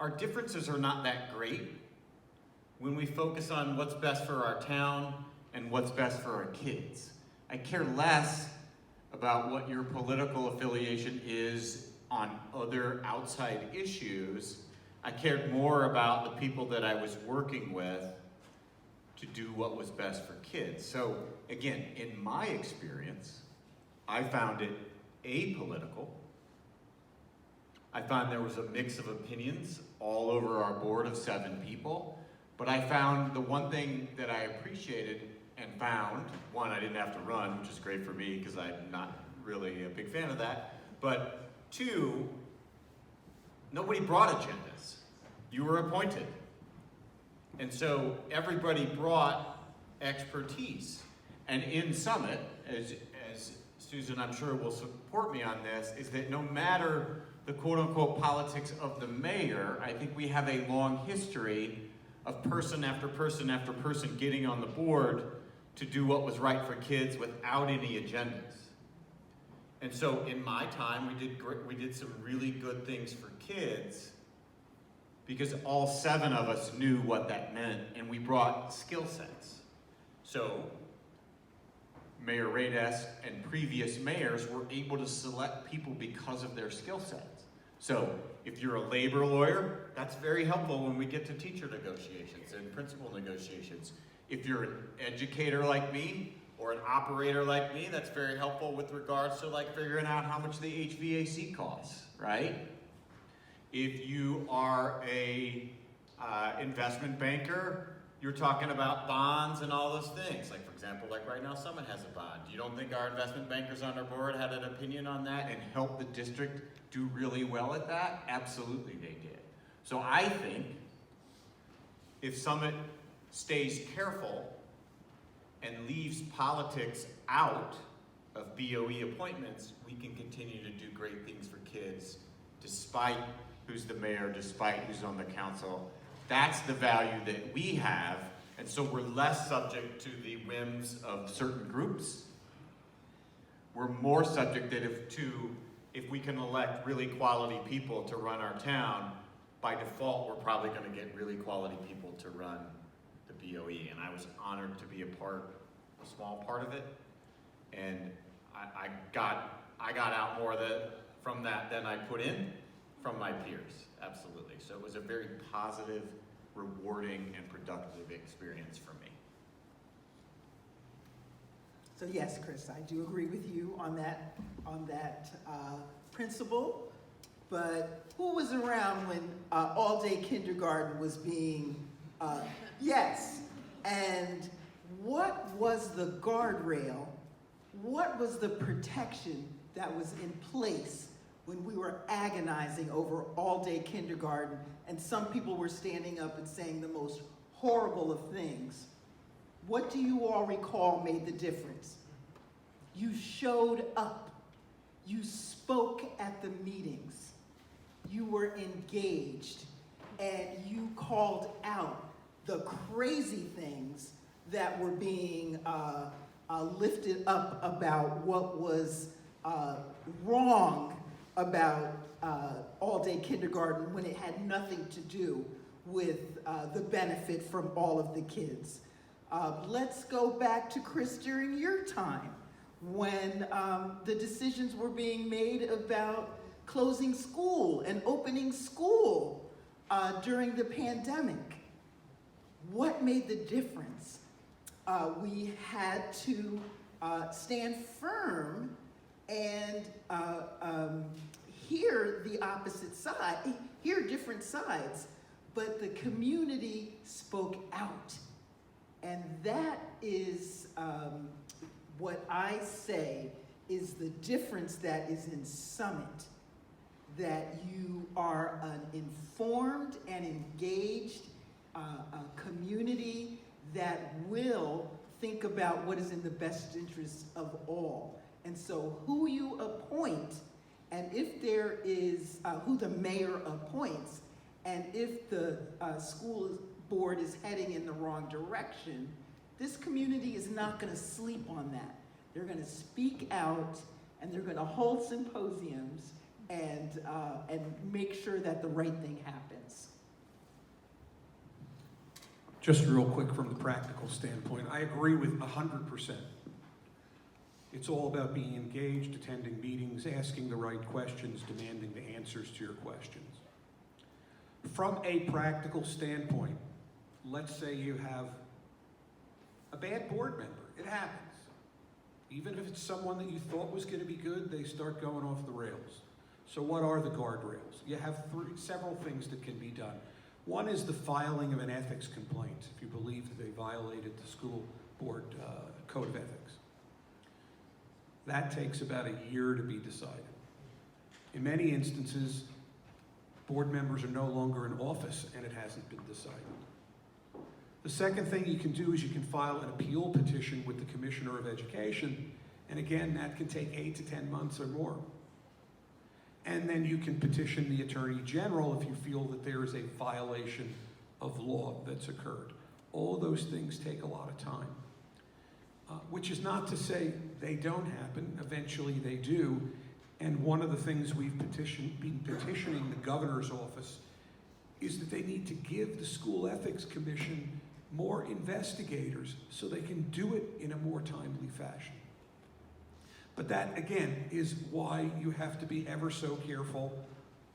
our differences are not that great when we focus on what's best for our town and what's best for our kids. I care less about what your political affiliation is on other outside issues. I cared more about the people that I was working with to do what was best for kids. So again, in my experience, I found it apolitical. I found there was a mix of opinions all over our board of 7 people, but I found the one thing that I appreciated and found, one, I didn't have to run, which is great for me because I'm not really a big fan of that, but 2, nobody brought agendas. You were appointed. And so everybody brought expertise. And in Summit, as Susan I'm sure will support me on this, is that no matter the quote-unquote politics of the mayor, I think we have a long history of person after person after person getting on the board to do what was right for kids without any agendas. And so in my time, we did some really good things for kids because all 7 of us knew what that meant, and we brought skill sets. So Mayor Reyes and previous mayors were able to select people because of their skill sets. So if you're a labor lawyer, that's very helpful when we get to teacher negotiations and principal negotiations. If you're an educator like me, or an operator like me, that's very helpful with regards to like figuring out how much the HVAC costs, right? If you are a investment banker, you're talking about bonds and all those things. Like for example, like right now, Summit has a bond. You don't think our investment bankers on our board had an opinion on that and helped the district do really well at that? Absolutely they did. So I think if Summit stays careful and leaves politics out of BOE appointments, we can continue to do great things for kids despite who's the mayor, despite who's on the council. That's the value that we have, and so we're less subject to the whims of certain groups. We're more subject that if we can elect really quality people to run our town, by default we're probably going to get really quality people to run the BOE, and I was honored to be a small part of it, and I got out more from from that than I put in from my peers, absolutely. So it was a very positive, rewarding, and productive experience for me. So yes, Chris, I do agree with you on that principle. But who was around when all-day kindergarten was being, yes, and what was the guardrail, what was the protection that was in place when we were agonizing over all-day kindergarten and some people were standing up and saying the most horrible of things? What do you all recall made the difference? You showed up. You spoke at the meetings. You were engaged, and you called out the crazy things that were being lifted up about what was wrong about all-day kindergarten when it had nothing to do with the benefit from all of the kids. Let's go back to Chris during your time when the decisions were being made about closing school and opening school during the pandemic. What made the difference? We had to stand firm and hear the opposite side, hear different sides, but the community spoke out. And that is what I say is the difference that is in Summit, that you are an informed and engaged community that will think about what is in the best interest of all. And so who you appoint, and if there is, who the mayor appoints, and if the school board is heading in the wrong direction, this community is not going to sleep on that. They're going to speak out, and they're going to hold symposiums and make sure that the right thing happens. Just real quick from the practical standpoint, I agree with 100%. It's all about being engaged, attending meetings, asking the right questions, demanding the answers to your questions. From a practical standpoint, let's say you have a bad board member. It happens. Even if it's someone that you thought was going to be good, they start going off the rails. So what are the guardrails? You have several things that can be done. One is the filing of an ethics complaint if you believe that they violated the school board code of ethics. That takes about a year to be decided. In many instances, board members are no longer in office and it hasn't been decided. The second thing you can do is you can file an appeal petition with the Commissioner of Education, and again, that can take 8 to 10 months or more. And then you can petition the Attorney General if you feel that there is a violation of law that's occurred. All of those things take a lot of time, which is not to say they don't happen. Eventually they do. And one of the things we've been petitioning the governor's office is that they need to give the School Ethics Commission more investigators so they can do it in a more timely fashion. But that, again, is why you have to be ever so careful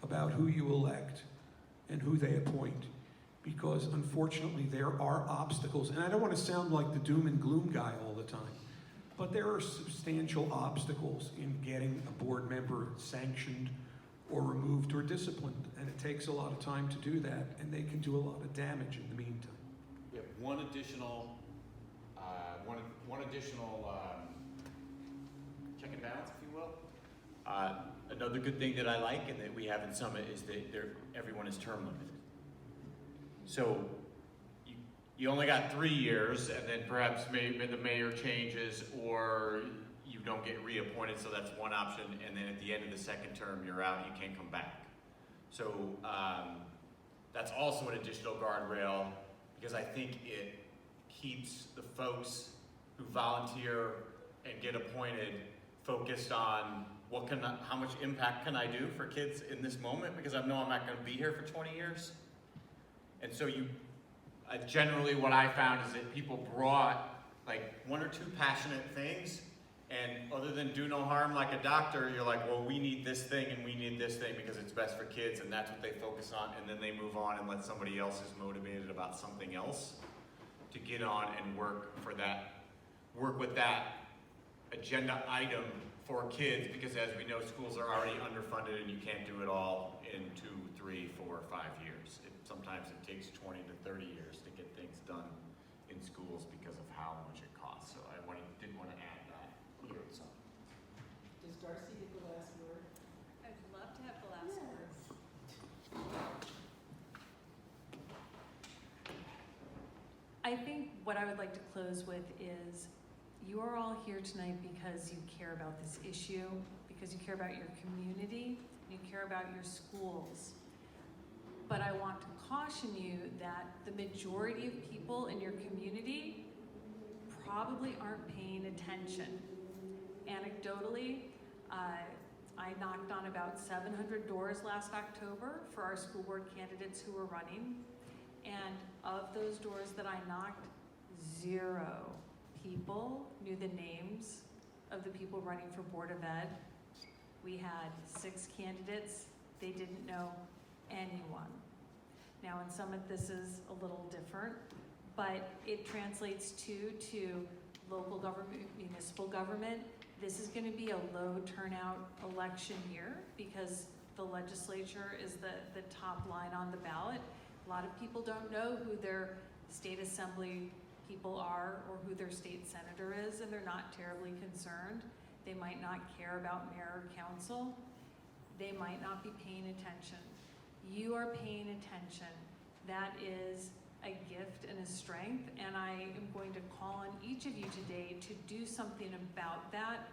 about who you elect and who they appoint. Because, unfortunately, there are obstacles. And I don't want to sound like the doom and gloom guy all the time, but there are substantial obstacles in getting a board member sanctioned or removed or disciplined. And it takes a lot of time to do that, and they can do a lot of damage in the meantime. We have one additional check and balance, if you will. Another good thing that I like and that we have in Summit is that everyone is term limited. So you only got 3 years, and then perhaps maybe the mayor changes or you don't get reappointed, so that's one option, and then at the end of the second term you're out, you can't come back. So that's also an additional guardrail, because I think it keeps the folks who volunteer and get appointed focused on how much impact can I do for kids in this moment, because I know I'm not going to be here for 20 years. And so generally what I found is that people brought like 1 or 2 passionate things, And other than do no harm like a doctor, you're like, well, we need this thing and we need this thing because it's best for kids, and that's what they focus on, and then they move on and let somebody else who's motivated about something else to get on and work with that agenda item for kids, because as we know, schools are already underfunded and you can't do it all in 2, 3, 4, 5 years. Sometimes it takes 20 to 30 years to get things done in schools because of how much it costs. So I did want to add that here. So. Does Darcy get the last word? I'd love to have the last word. I think what I would like to close with is you are all here tonight because you care about this issue, because you care about your community, you care about your schools. But I want to caution you that the majority of people in your community probably aren't paying attention. Anecdotally, I knocked on about 700 doors last October for our school board candidates who were running. And of those doors that I knocked, 0 people knew the names of the people running for Board of Ed. We had 6 candidates. They didn't know anyone. Now in Summit, this is a little different, but it translates to local government, municipal government. This is going to be a low turnout election year because the legislature is the top line on the ballot. A lot of people don't know who their state assembly people are or who their state senator is, and they're not terribly concerned. They might not care about mayor or council. They might not be paying attention. You are paying attention. That is a gift and a strength, and I am going to call on each of you today to do something about that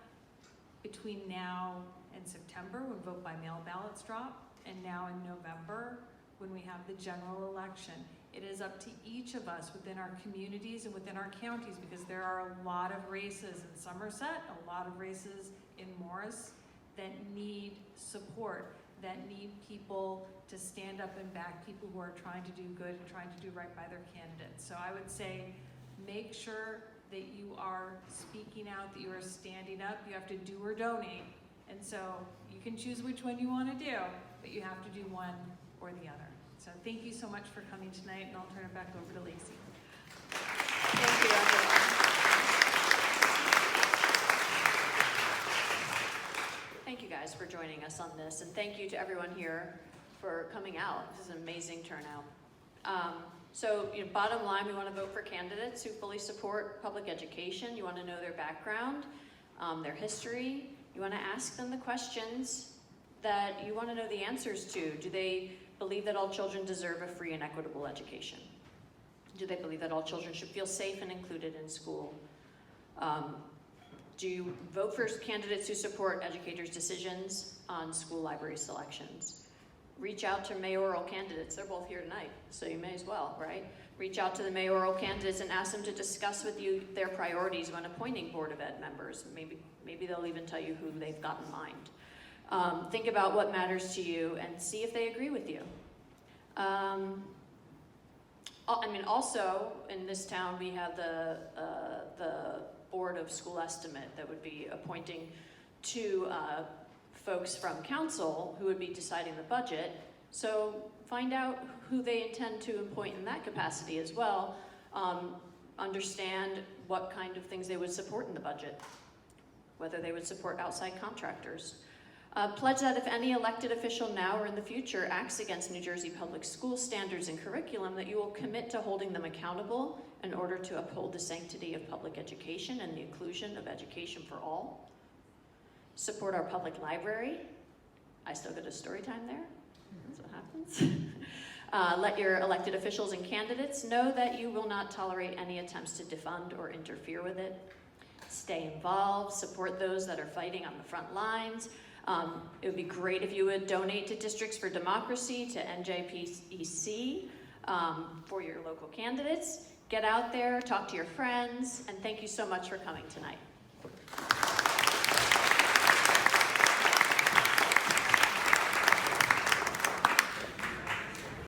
between now and September when vote by mail ballots drop, and now in November when we have the general election. It is up to each of us within our communities and within our counties, because there are a lot of races in Somerset, a lot of races in Morris that need support, that need people to stand up and back people who are trying to do good and trying to do right by their candidates. So I would say, make sure that you are speaking out, that you are standing up. You have to do or donate. And so you can choose which one you want to do, but you have to do one or the other. So thank you so much for coming tonight, and I'll turn it back over to Lacey. Thank you, everyone. Thank you guys for joining us on this, and thank you to everyone here for coming out. This is an amazing turnout. So bottom line, we want to vote for candidates who fully support public education. You want to know their background, their history. You want to ask them the questions that you want to know the answers to. Do they believe that all children deserve a free and equitable education? Do they believe that all children should feel safe and included in school? Do you vote for candidates who support educators' decisions on school library selections? Reach out to mayoral candidates. They're both here tonight, so you may as well, right? Reach out to the mayoral candidates and ask them to discuss with you their priorities when appointing Board of Ed members. Maybe they'll even tell you who they've got in mind. Think about what matters to you and see if they agree with you. Also in this town we have the Board of School Estimate that would be appointing 2 folks from council who would be deciding the budget. So find out who they intend to appoint in that capacity as well. Understand what kind of things they would support in the budget, whether they would support outside contractors. Pledge that if any elected official now or in the future acts against New Jersey public school standards and curriculum, that you will commit to holding them accountable in order to uphold the sanctity of public education and the inclusion of education for all. Support our public library. I still get a story time there. That's what happens. Let your elected officials and candidates know that you will not tolerate any attempts to defund or interfere with it. Stay involved. Support those that are fighting on the front lines. It would be great if you would donate to Districts for Democracy, to NJPEC, for your local candidates. Get out there, talk to your friends, and thank you so much for coming tonight.